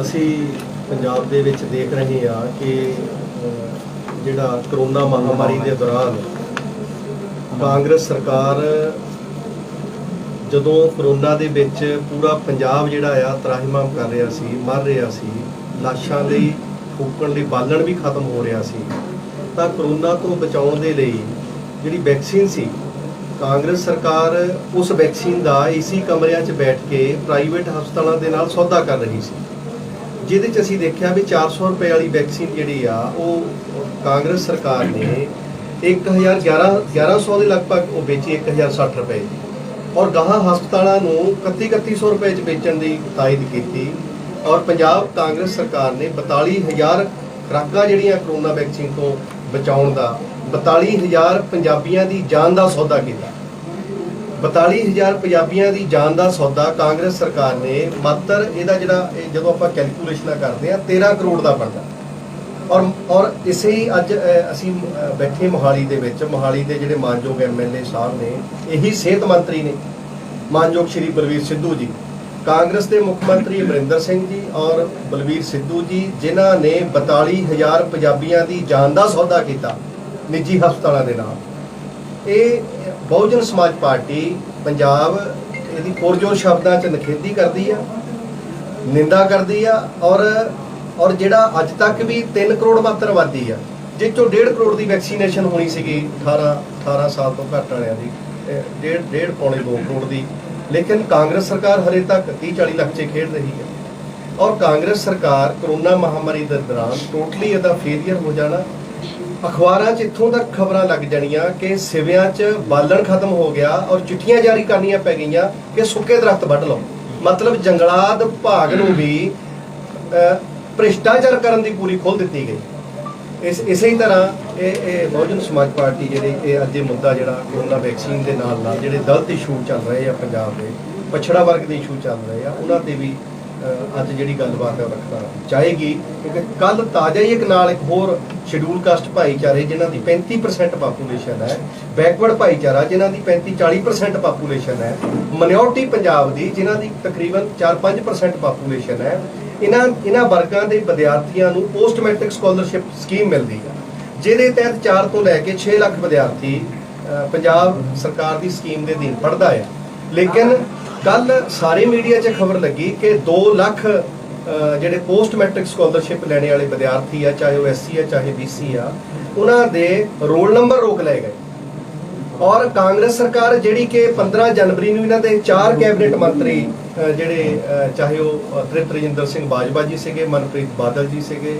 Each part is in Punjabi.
ਅਸੀਂ ਪੰਜਾਬ ਦੇ ਵਿੱਚ ਦੇਖ ਰਹੇ ਹਾਂ ਕਿ ਜਿਹੜਾ ਕਰੋਨਾ ਮਹਾਮਾਰੀ ਦੇ ਦੌਰਾਨ ਕਾਂਗਰਸ ਸਰਕਾਰ ਜਦੋਂ ਕਰੋਨਾ ਦੇ ਵਿੱਚ ਪੂਰਾ ਪੰਜਾਬ ਜਿਹੜਾ ਆ ਤਰਾਹੀਮਾਮ ਕਰ ਰਿਹਾ ਸੀ, ਮਰ ਰਿਹਾ ਸੀ, ਲਾਸ਼ਾਂ ਲਈ ਫੂਕਣ ਲਈ ਬਾਲਣ ਵੀ ਖਤਮ ਹੋ ਰਿਹਾ ਸੀ, ਤਾਂ ਕਰੋਨਾ ਤੋਂ ਬਚਾਉਣ ਦੇ ਲਈ ਜਿਹੜੀ ਵੈਕਸੀਨ ਸੀ, ਕਾਂਗਰਸ ਸਰਕਾਰ ਉਸ ਵੈਕਸੀਨ ਦਾ ਇसी ਕਮਰਿਆਂ 'ਚ ਬੈਠ ਕੇ ਪ੍ਰਾਈਵੇਟ ਹਸਪਤਾਲਾਂ ਦੇ ਨਾਲ ਸੌਦਾ ਕਰ ਰਹੀ ਸੀ, ਜਿਹਦੇ 'ਚ ਅਸੀਂ ਦੇਖਿਆ ਵੀ 400 ਰੁਪਏ ਵਾਲੀ ਵੈਕਸੀਨ ਜਿਹੜੀ ਆ ਉਹ ਕਾਂਗਰਸ ਸਰਕਾਰ ਨੇ 1100 ਦੇ ਲਗਭਗ ਉਹ ਵੇਚੀ 1060 ਰੁਪਏ ਦੀ, ਔਰ ਗਾਹਾਂ ਹਸਪਤਾਲਾਂ ਨੂੰ 3100 ਰੁਪਏ 'ਚ ਵੇਚਣ ਦੀ ਤਾਇਦ ਕੀਤੀ। ਔਰ ਪੰਜਾਬ ਕਾਂਗਰਸ ਸਰਕਾਰ ਨੇ 42000 ਖੁਰਾਕਾਂ ਜਿਹੜੀਆਂ ਕਰੋਨਾ ਵੈਕਸੀਨ ਤੋਂ ਬਚਾਉਣ ਦਾ 42000 ਪੰਜਾਬੀਆਂ ਦੀ ਜਾਨ ਦਾ ਸੌਦਾ ਕੀਤਾ। 42000 ਪੰਜਾਬੀਆਂ ਦੀ ਜਾਨ ਦਾ ਸੌਦਾ ਕਾਂਗਰਸ ਸਰਕਾਰ ਨੇ ਮਾਤਰ ਇਹਦਾ ਜਿਹੜਾ ਜਦੋਂ ਆਪਾਂ ਕੈਲਕੂਲੇਸ਼ਨਾਂ ਕਰਦੇ ਆ 13 ਕਰੋੜ ਦਾ ਬਣਦਾ। ਔਰ ਇਸੇ ਹੀ ਅੱਜ ਅਸੀਂ ਬੈਠੇ ਮੋਹਾਲੀ ਦੇ ਵਿੱਚ, ਮੋਹਾਲੀ ਦੇ ਜਿਹੜੇ ਮਾਨਯੋਗ MLA ਸਾਹਿਬ ਨੇ, ਇਹੀ ਸਿਹਤ ਮੰਤਰੀ ਨੇ ਮਾਨਯੋਗ ਸ਼੍ਰੀ ਬਲਵੀਰ ਸਿੱਧੂ ਜੀ, ਕਾਂਗਰਸ ਦੇ ਮੁੱਖ ਮੰਤਰੀ ਅਮਰਿੰਦਰ ਸਿੰਘ ਜੀ ਔਰ ਬਲਵੀਰ ਸਿੱਧੂ ਜੀ, ਜਿਨ੍ਹਾਂ ਨੇ 42000 ਪੰਜਾਬੀਆਂ ਦੀ ਜਾਨ ਦਾ ਸੌਦਾ ਕੀਤਾ ਨਿੱਜੀ ਹਸਪਤਾਲਾਂ ਦੇ ਨਾਲ। ਇਹ ਬਹੁਜਨ ਸਮਾਜ ਪਾਰਟੀ ਪੰਜਾਬ ਇਹਦੀ ਪੁਰਜੋਰ ਸ਼ਬਦਾਂ 'ਚ ਨਿਖੇਧੀ ਕਰਦੀ ਆ, ਨਿੰਦਾ ਕਰਦੀ ਆ। ਔਰ ਜਿਹੜਾ ਅੱਜ ਤੱਕ ਵੀ 3 ਕਰੋੜ ਮਾਤਰ ਆਬਾਦੀ ਆ, ਜਿਸ ਚੋਂ 1.5 ਕਰੋੜ ਦੀ ਵੈਕਸੀਨੇਸ਼ਨ ਹੋਣੀ ਸੀਗੀ 18 ਸਾਲ ਤੋਂ ਘੱਟ ਵਾਲਿਆਂ ਦੀ, 1.5 ਪੌਣੇ 2 ਕਰੋੜ ਦੀ, ਲੇਕਿਨ ਕਾਂਗਰਸ ਸਰਕਾਰ ਹਰੇ ਤੱਕ 30-40 ਲੱਖ 'ਚ ਖੇਡ ਰਹੀ ਹੈ। ਔਰ ਕਾਂਗਰਸ ਸਰਕਾਰ ਕਰੋਨਾ ਮਹਾਮਾਰੀ ਦੇ ਦੌਰਾਨ ਟੋਟਲੀ ਇਹਦਾ ਫੇਲੀਅਰ ਹੋ ਜਾਣਾ। ਅਖਬਾਰਾਂ 'ਚ ਇੱਥੋਂ ਤੱਕ ਖਬਰਾਂ ਲੱਗ ਜਾਣੀਆਂ ਕਿ ਸਿਵਿਆਂ 'ਚ ਬਾਲਣ ਖਤਮ ਹੋ ਗਿਆ ਔਰ ਚਿੱਠੀਆਂ ਜਾਰੀ ਕਰਨੀਆਂ ਪੈ ਗਈਆਂ ਕਿ ਸੁੱਕੇ ਦਰਖਤ ਵੱਢ ਲਓ। ਮਤਲਬ ਜੰਗਲਾਤ ਵਿਭਾਗ ਨੂੰ ਵੀ ਭ੍ਰਿਸ਼ਟਾਚਾਰ ਕਰਨ ਦੀ ਪੂਰੀ ਖੋਲ੍ਹ ਦਿੱਤੀ ਗਈ। ਇਸੇ ਹੀ ਤਰ੍ਹਾਂ ਇਹ ਬਹੁਜਨ ਸਮਾਜ ਪਾਰਟੀ ਜਿਹੜੇ ਇਹ ਅੱਜ ਇਹ ਮੁੱਦਾ ਜਿਹੜਾ ਕਰੋਨਾ ਵੈਕਸੀਨ ਦੇ ਨਾਲ ਜਿਹੜੇ ਦਲਿਤ ਇਸ਼ੂ ਚੱਲ ਰਹੇ ਆ, ਪੰਜਾਬ ਦੇ ਪਛੜਾ ਵਰਗ ਦੇ ਇਸ਼ੂ ਚੱਲ ਰਹੇ ਆ, ਉਹਨਾਂ ਤੇ ਵੀ ਅੱਜ ਜਿਹੜੀ ਗੱਲਬਾਤ ਹੈ ਉਹ ਰੱਖਣਾ ਚਾਹੇਗੀ। ਕਿਉਂਕਿ ਕੱਲ ਤਾਜ਼ਾ ਹੀ ਇੱਕ ਹੋਰ ਸ਼ਡਿਊਲ ਕਾਸਟ ਭਾਈਚਾਰੇ ਜਿਨ੍ਹਾਂ ਦੀ 35% ਪਾਪੂਲੇਸ਼ਨ ਹੈ, ਬੈਕਵਰਡ ਭਾਈਚਾਰਾ ਜਿਨ੍ਹਾਂ ਦੀ 35-40% ਪਾਪੂਲੇਸ਼ਨ ਹੈ, ਮਾਈਨੋਰਟੀ ਪੰਜਾਬ ਦੀ ਜਿਨ੍ਹਾਂ ਦੀ ਤਕਰੀਬਨ 4-5% ਪਾਪੂਲੇਸ਼ਨ ਹੈ, ਇਹਨਾਂ ਵਰਗਾਂ ਦੇ ਵਿਦਿਆਰਥੀਆਂ ਨੂੰ ਪੋਸਟ ਮੈਟ੍ਰਿਕ ਸਕਾਲਰਸ਼ਿਪ ਸਕੀਮ ਮਿਲਦੀ ਹੈ, ਜਿਹਦੇ ਤਹਿਤ 4 ਤੋਂ ਲੈ ਕੇ 6 ਲੱਖ ਵਿਦਿਆਰਥੀ ਪੰਜਾਬ ਸਰਕਾਰ ਦੀ ਸਕੀਮ ਦੇ ਅਧੀਨ ਪੜ੍ਹਦਾ ਹੈ। ਲੇਕਿਨ ਕੱਲ ਸਾਰੇ ਮੀਡੀਆ 'ਚ ਖਬਰ ਲੱਗੀ ਕਿ 2 ਲੱਖ ਜਿਹੜੇ ਪੋਸਟ ਮੈਟ੍ਰਿਕ ਸਕਾਲਰਸ਼ਿਪ ਲੈਣੇ ਵਾਲੇ ਵਿਦਿਆਰਥੀ ਆ, ਚਾਹੇ ਉਹ SC ਆ ਚਾਹੇ BC ਆ, ਉਹਨਾਂ ਦੇ ਰੋਲ ਨੰਬਰ ਰੋਕ ਲਏ ਗਏ। ਔਰ ਕਾਂਗਰਸ ਸਰਕਾਰ ਜਿਹੜੀ ਕਿ 15 ਜਨਵਰੀ ਨੂੰ ਇਹਨਾਂ ਦੇ 4 ਕੈਬਨਿਟ ਮੰਤਰੀ ਜਿਹੜੇ ਚਾਹੇ ਉਹ ਤ੍ਰਿਪਤ ਰਜਿੰਦਰ ਸਿੰਘ ਬਾਜਵਾ ਜੀ ਸੀਗੇ, ਮਨਪ੍ਰੀਤ ਬਾਦਲ ਜੀ ਸੀਗੇ,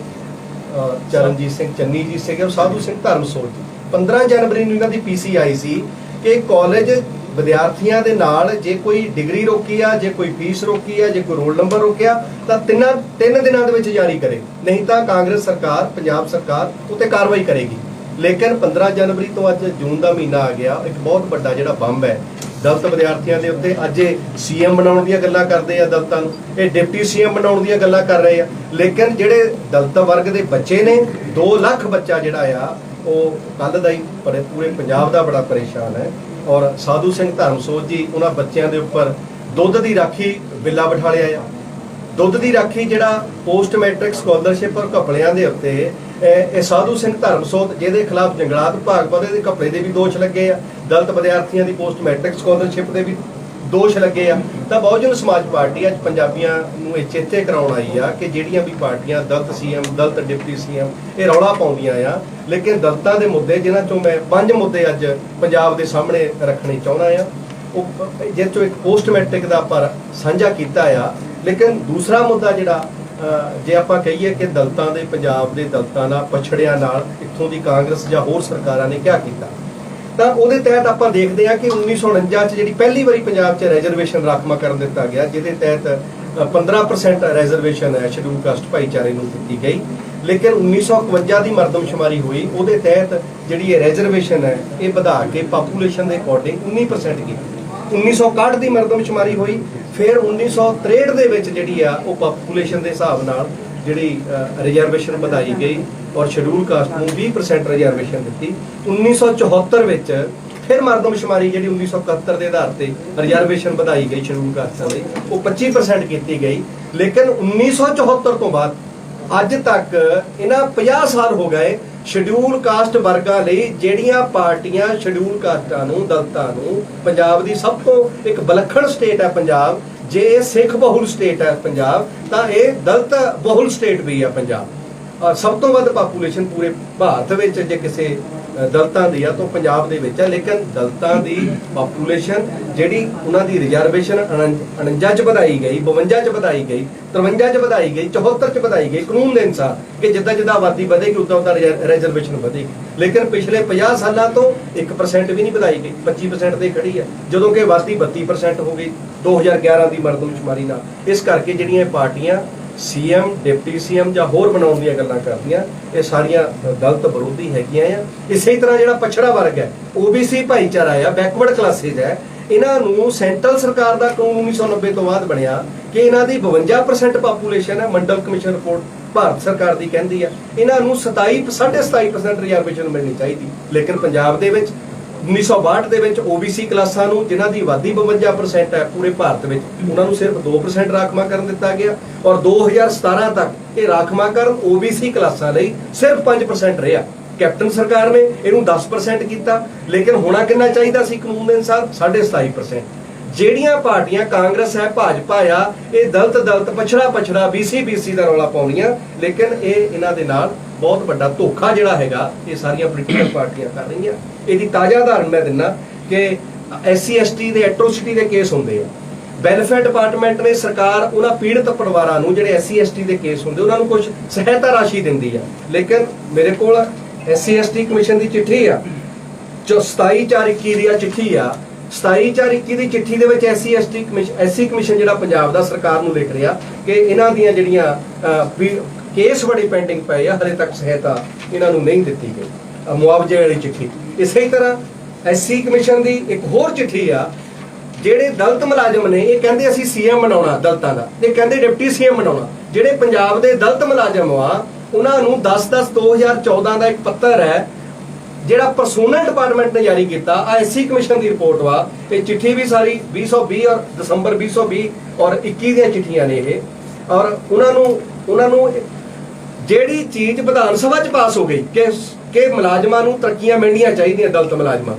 ਚਰਨਜੀਤ ਸਿੰਘ ਚੰਨੀ ਜੀ ਸੀਗੇ, ਔਰ ਸਾਧੂ ਸਿੰਘ ਧਰਮਸੋਤ ਜੀ, 15 ਜਨਵਰੀ ਨੂੰ ਇਹਨਾਂ ਦੀ PC ਆਈ ਸੀ ਕਿ ਕਾਲਜ ਵਿਦਿਆਰਥੀਆਂ ਦੇ ਨਾਲ ਜੇ ਕੋਈ ਡਿਗਰੀ ਰੋਕੀ ਆ, ਜੇ ਕੋਈ ਫੀਸ ਰੋਕੀ ਆ, ਜੇ ਕੋਈ ਰੋਲ ਨੰਬਰ ਰੋਕਿਆ ਤਾਂ 3 ਦਿਨਾਂ ਦੇ ਵਿੱਚ ਜਾਰੀ ਕਰੇ, ਨਹੀਂ ਤਾਂ ਕਾਂਗਰਸ ਸਰਕਾਰ, ਪੰਜਾਬ ਸਰਕਾਰ ਉੱਤੇ ਕਾਰਵਾਈ ਕਰੇਗੀ। ਲੇਕਿਨ 15 ਜਨਵਰੀ ਤੋਂ ਅੱਜ ਜੂਨ ਦਾ ਮਹੀਨਾ ਆ ਗਿਆ, ਇੱਕ ਬਹੁਤ ਵੱਡਾ ਜਿਹੜਾ ਬੰਬ ਹੈ ਦਲਿਤ ਵਿਦਿਆਰਥੀਆਂ ਦੇ ਉੱਤੇ। ਅੱਜ ਇਹ CM ਬਣਾਉਣ ਦੀਆਂ ਗੱਲਾਂ ਕਰਦੇ ਆ, ਦਲਿਤਾਂ ਨੂੰ ਇਹ ਡਿਪਟੀ CM ਬਣਾਉਣ ਦੀਆਂ ਗੱਲਾਂ ਕਰ ਰਹੇ ਆ, ਲੇਕਿਨ ਜਿਹੜੇ ਦਲਿਤ ਵਰਗ ਦੇ ਬੱਚੇ ਨੇ 2 ਲੱਖ ਬੱਚਾ ਜਿਹੜਾ ਆ ਉਹ ਕੱਲ੍ਹ ਦਾ ਹੀ ਪੂਰੇ ਪੰਜਾਬ ਦਾ ਬੜਾ ਪਰੇਸ਼ਾਨ ਹੈ। ਔਰ ਸਾਧੂ ਸਿੰਘ ਧਰਮਸੋਤ ਜੀ ਉਹਨਾਂ ਬੱਚਿਆਂ ਦੇ ਉੱਪਰ ਦੁੱਧ ਦੀ ਰਾਖੀ ਬਿੱਲਾ ਬਿਠਾ ਲਿਆ ਆ। ਦੁੱਧ ਦੀ ਰਾਖੀ ਜਿਹੜਾ ਪੋਸਟ ਮੈਟ੍ਰਿਕ ਸਕਾਲਰਸ਼ਿਪ ਔਰ ਘਪਲਿਆਂ ਦੇ ਉੱਤੇ ਇਹ ਸਾਧੂ ਸਿੰਘ ਧਰਮਸੋਤ ਜਿਹਦੇ ਖਿਲਾਫ ਜੰਗਲਾਤ ਵਿਭਾਗ ਵੱਲੋਂ ਦੇ ਘਪਲੇ ਦੇ ਵੀ ਦੋਸ਼ ਲੱਗੇ ਆ, ਦਲਿਤ ਵਿਦਿਆਰਥੀਆਂ ਦੀ ਪੋਸਟ ਮੈਟ੍ਰਿਕ ਸਕਾਲਰਸ਼ਿਪ ਦੇ ਵੀ ਦੋਸ਼ ਲੱਗੇ ਆ। ਤਾਂ ਬਹੁਜਨ ਸਮਾਜ ਪਾਰਟੀ ਅੱਜ ਪੰਜਾਬੀਆਂ ਨੂੰ ਇਹ ਚੇਤੇ ਕਰਾਉਣ ਆਈ ਆ ਕਿ ਜਿਹੜੀਆਂ ਵੀ ਪਾਰਟੀਆਂ ਦਲਿਤ CM, ਦਲਿਤ ਡਿਪਟੀ CM ਇਹ ਰੌਲਾ ਪਾਉਂਦੀਆਂ ਆ, ਲੇਕਿਨ ਦਲਿਤਾਂ ਦੇ ਮੁੱਦੇ ਜਿਨ੍ਹਾਂ ਚੋਂ ਮੈਂ 5 ਮੁੱਦੇ ਅੱਜ ਪੰਜਾਬ ਦੇ ਸਾਹਮਣੇ ਰੱਖਣੇ ਚਾਹੁੰਦਾ ਆ, ਉਹ ਜਿਸ ਚੋਂ ਇੱਕ ਪੋਸਟ ਮੈਟ੍ਰਿਕ ਦਾ ਪਰ ਸਾਂਝਾ ਕੀਤਾ ਆ। ਲੇਕਿਨ ਦੂਸਰਾ ਮੁੱਦਾ ਜਿਹੜਾ ਜੇ ਆਪਾਂ ਕਹੀਏ ਕਿ ਦਲਿਤਾਂ ਦੇ, ਪੰਜਾਬ ਦੇ ਦਲਿਤਾਂ ਨਾਲ, ਪਛੜਿਆਂ ਨਾਲ ਇੱਥੋਂ ਦੀ ਕਾਂਗਰਸ ਜਾਂ ਹੋਰ ਸਰਕਾਰਾਂ ਨੇ ਕਿਆ ਕੀਤਾ, ਤਾਂ ਉਹਦੇ ਤਹਿਤ ਆਪਾਂ ਦੇਖਦੇ ਹਾਂ ਕਿ 1949 'ਚ ਜਿਹੜੀ ਪਹਿਲੀ ਵਾਰੀ ਪੰਜਾਬ 'ਚ ਰਿਜ਼ਰਵੇਸ਼ਨ ਰਾਖਵਾਂਕਰਨ ਦਿੱਤਾ ਗਿਆ, ਜਿਹਦੇ ਤਹਿਤ 15% ਰਿਜ਼ਰਵੇਸ਼ਨ ਹੈ ਸ਼ਡਿਊਲ ਕਾਸਟ ਭਾਈਚਾਰੇ ਨੂੰ ਦਿੱਤੀ ਗਈ। ਲੇਕਿਨ 1951 ਦੀ ਮਰਦਮਸ਼ੁਮਾਰੀ ਹੋਈ, ਉਹਦੇ ਤਹਿਤ ਜਿਹੜੀ ਇਹ ਰਿਜ਼ਰਵੇਸ਼ਨ ਹੈ ਇਹ ਵਧਾ ਕੇ ਪਾਪੂਲੇਸ਼ਨ ਦੇ ਅਕੋਰਡਿੰਗ 19% ਕੀਤੀ। 1961 ਦੀ ਮਰਦਮਸ਼ੁਮਾਰੀ ਹੋਈ, ਫਿਰ 1963 ਦੇ ਵਿੱਚ ਜਿਹੜੀ ਆ ਉਹ ਪਾਪੂਲੇਸ਼ਨ ਦੇ ਹਿਸਾਬ ਨਾਲ ਜਿਹੜੀ ਰਿਜ਼ਰਵੇਸ਼ਨ ਵਧਾਈ ਗਈ ਔਰ ਸ਼ਡਿਊਲ ਕਾਸਟ ਨੂੰ 20% ਰਿਜ਼ਰਵੇਸ਼ਨ ਦਿੱਤੀ। 1974 ਵਿੱਚ फिर मरदमशुमारी जी 1971 के आधार पर रिजर्वेशन ਵਧਾਈ गई शेड्यूल कास्टां लई वो 25% की गई। लेकिन 1974 तो बाद अज तक इन्हां 50 साल हो गए शेड्यूल कास्ट वर्गां लई ਜਿਹੜੀਆਂ पार्टियां शेड्यूल कास्टां नूं दलितां नूं पंजाब दी सब तो एक विलक्षण स्टेट है पंजाब, जे सिख बहुल स्टेट है पंजाब तां ये दलित बहुल स्टेट भी है पंजाब। और सब तो वध पापूलेशन पूरे भारत विच जे किसी दलितां दी आ तो पंजाब दे विच है। लेकिन दलितां दी पापूलेशन जिहड़ी उन्हां दी रिजर्वेशन 49 च वधाई गई, 52 च वधाई गई, 53 च वधाई गई, 74 च वधाई गई कानून दे अनुसार कि जिद्दां जिद्दां आबादी वधेगी उद्दां उद्दां रिजर्वेशन वधेगी। लेकिन पिछले 50 सालां तो 1% भी नहीं वधाई गई, 25% ते खड़ी है, जदों कि आबादी 32% हो गई 2011 की मरदमशुमारी नाल। इस करके जिहड़ियां पार्टियां सीएम डिप्टी सीएम या होर बनाउण दीयां गल्लां करदियां ये सारियां दलित विरोधी हैगियां आ। इसे तरह जिहड़ा पछड़ा वर्ग है ओबीसी भाईचारा है, बैकवर्ड क्लासिस है, इन्हां नूं सेंट्रल सरकार दा कानून 1990 तो बाद बनिया कि इन्हां दी 52% पापूलेशन है। मंडल कमिशन रिपोर्ट भारत सरकार दी कहंदी है इन्हां नूं 27.5% रिजर्वेशन मिलनी चाहिए। लेकिन पंजाब दे विच 1962 ਦੇ ਵਿੱਚ OBC ਕਲਾਸਾਂ ਨੂੰ ਜਿਨ੍ਹਾਂ ਦੀ ਆਬਾਦੀ 52% ਹੈ ਪੂਰੇ ਭਾਰਤ ਵਿੱਚ ਉਹਨਾਂ ਨੂੰ ਸਿਰਫ 2% ਰਾਖਵਾਂਕਰਨ ਦਿੱਤਾ ਗਿਆ ਔਰ 2017 ਤੱਕ ਇਹ ਰਾਖਵਾਂਕਰਨ OBC ਕਲਾਸਾਂ ਲਈ ਸਿਰਫ 5% ਰਿਹਾ। ਕੈਪਟਨ ਸਰਕਾਰ ਨੇ ਇਹਨੂੰ 10% ਕੀਤਾ। ਲੇਕਿਨ ਹੋਣਾ ਕਿੰਨਾ ਚਾਹੀਦਾ ਸੀ ਕਾਨੂੰਨ ਦੇ ਅਨੁਸਾਰ 27.5%। ਜਿਹੜੀਆਂ ਪਾਰਟੀਆਂ ਕਾਂਗਰਸ ਹੈ ਭਾਜਪਾ ਆ ਇਹ ਦਲਿਤ ਪਛੜਾ BC ਦਾ ਰੌਲਾ ਪਾਉਣੀਆਂ। ਲੇਕਿਨ ਇਹ ਇਹਨਾਂ ਦੇ ਨਾਲ बहुत बड़ा धोखा जिहड़ा हैगा ये सारियां पोलीटिकल पार्टियां कर रही हैं। इसकी ताज़ा उदाहरण मैं दिना कि SC ST के एट्रोसिटी के केस होंगे वैलफेयर डिपार्टमेंट ने सरकार उन्होंने पीड़ित परिवारों को जिहड़े SC ST के केस होंगे उन्होंने कुछ सहायता राशि दिंदी है। लेकिन मेरे को SC ST कमीशन की चिट्ठी आ जो 27/4/21 की चिट्ठी आ 27/4/21 की चिट्ठी दे विच SC कमीशन जिहड़ा पंजाब दा सरकार नूं लिख रहा कि इन्हां दीयां जिहड़ियां केस बड़े पेंडिंग पे है, हले तक सहायता इन्हों नहीं दी गई मुआवजे वाली चिट्ठी। इस तरह SC कमीशन की एक होर चिट्ठी आ ਜਿਹੜੇ दलित मुलाजम ने ये कहते असीं CM बनाउणा दलितां दा, ये कहते डिप्टी CM बनाउणा। ਜਿਹੜੇ पंजाब के दलित मुलाजम आ उन्हां नूं 10/10/2014 का एक पत्र है ਜਿਹੜਾ परसोनल डिपार्टमेंट ने जारी किया। SC कमीशन की रिपोर्ट वा ये चिट्ठी भी सारी 2020 और दिसंबर 2020 और 21 दी चिट्ठियां ने ये और उन्होंने ਜਿਹੜੀ ਚੀਜ਼ ਵਿਧਾਨ ਸਭਾ 'ਚ ਪਾਸ ਹੋ ਗਈ ਕਿ ਮੁਲਾਜ਼ਮਾਂ ਨੂੰ ਤਰੱਕੀਆਂ ਮਿਲਣੀਆਂ ਚਾਹੀਦੀਆਂ ਦਲਿਤ ਮੁਲਾਜ਼ਮਾਂ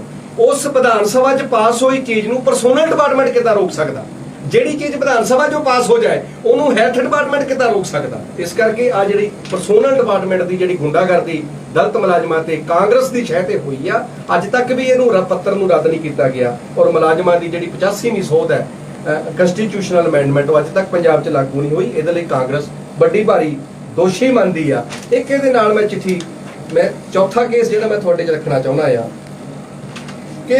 ਉਸ ਵਿਧਾਨ ਸਭਾ 'ਚ ਪਾਸ ਹੋਈ ਚੀਜ਼ ਨੂੰ ਪਰਸੋਨਲ ਡਿਪਾਰਟਮੈਂਟ ਕਿੱਦਾਂ ਰੋਕ ਸਕਦਾ? ਜਿਹੜੀ ਚੀਜ਼ ਵਿਧਾਨ ਸਭਾ 'ਚੋਂ ਪਾਸ ਹੋ ਜਾਏ ਉਹਨੂੰ ਹੈਲਥ ਡਿਪਾਰਟਮੈਂਟ ਕਿੱਦਾਂ ਰੋਕ ਸਕਦਾ? ਇਸ ਕਰਕੇ ਆ ਜਿਹੜੀ ਪਰਸੋਨਲ ਡਿਪਾਰਟਮੈਂਟ ਦੀ ਜਿਹੜੀ ਗੁੰਡਾਗਰਦੀ ਦਲਿਤ ਮੁਲਾਜ਼ਮਾਂ ਤੇ ਕਾਂਗਰਸ ਦੀ ਸ਼ਹਿ ਤੇ ਹੋਈ ਆ ਅੱਜ ਤੱਕ ਵੀ ਇਹਨੂੰ ਪੱਤਰ ਨੂੰ ਰੱਦ ਨਹੀਂ ਕੀਤਾ ਗਿਆ ਔਰ ਮੁਲਾਜ਼ਮਾਂ ਦੀ ਜਿਹੜੀ 85ਵੀਂ ਸੋਧ ਹੈ ਕੰਸਟੀਟਿਊਸ਼ਨਲ ਅਮੈਂਡਮੈਂਟ ਉਹ ਅੱਜ ਤੱਕ ਪੰਜਾਬ 'ਚ ਲਾਗੂ ਨਹੀਂ ਹੋਈ। ਇਹਦੇ ਲਈ ਕਾਂਗਰਸ ਵੱਡੀ ਭਾਰੀ दोषी मनती आ। एक मैं चिट्ठी मैं चौथा केस जो मैं थोड़े च रखना चाहना आ कि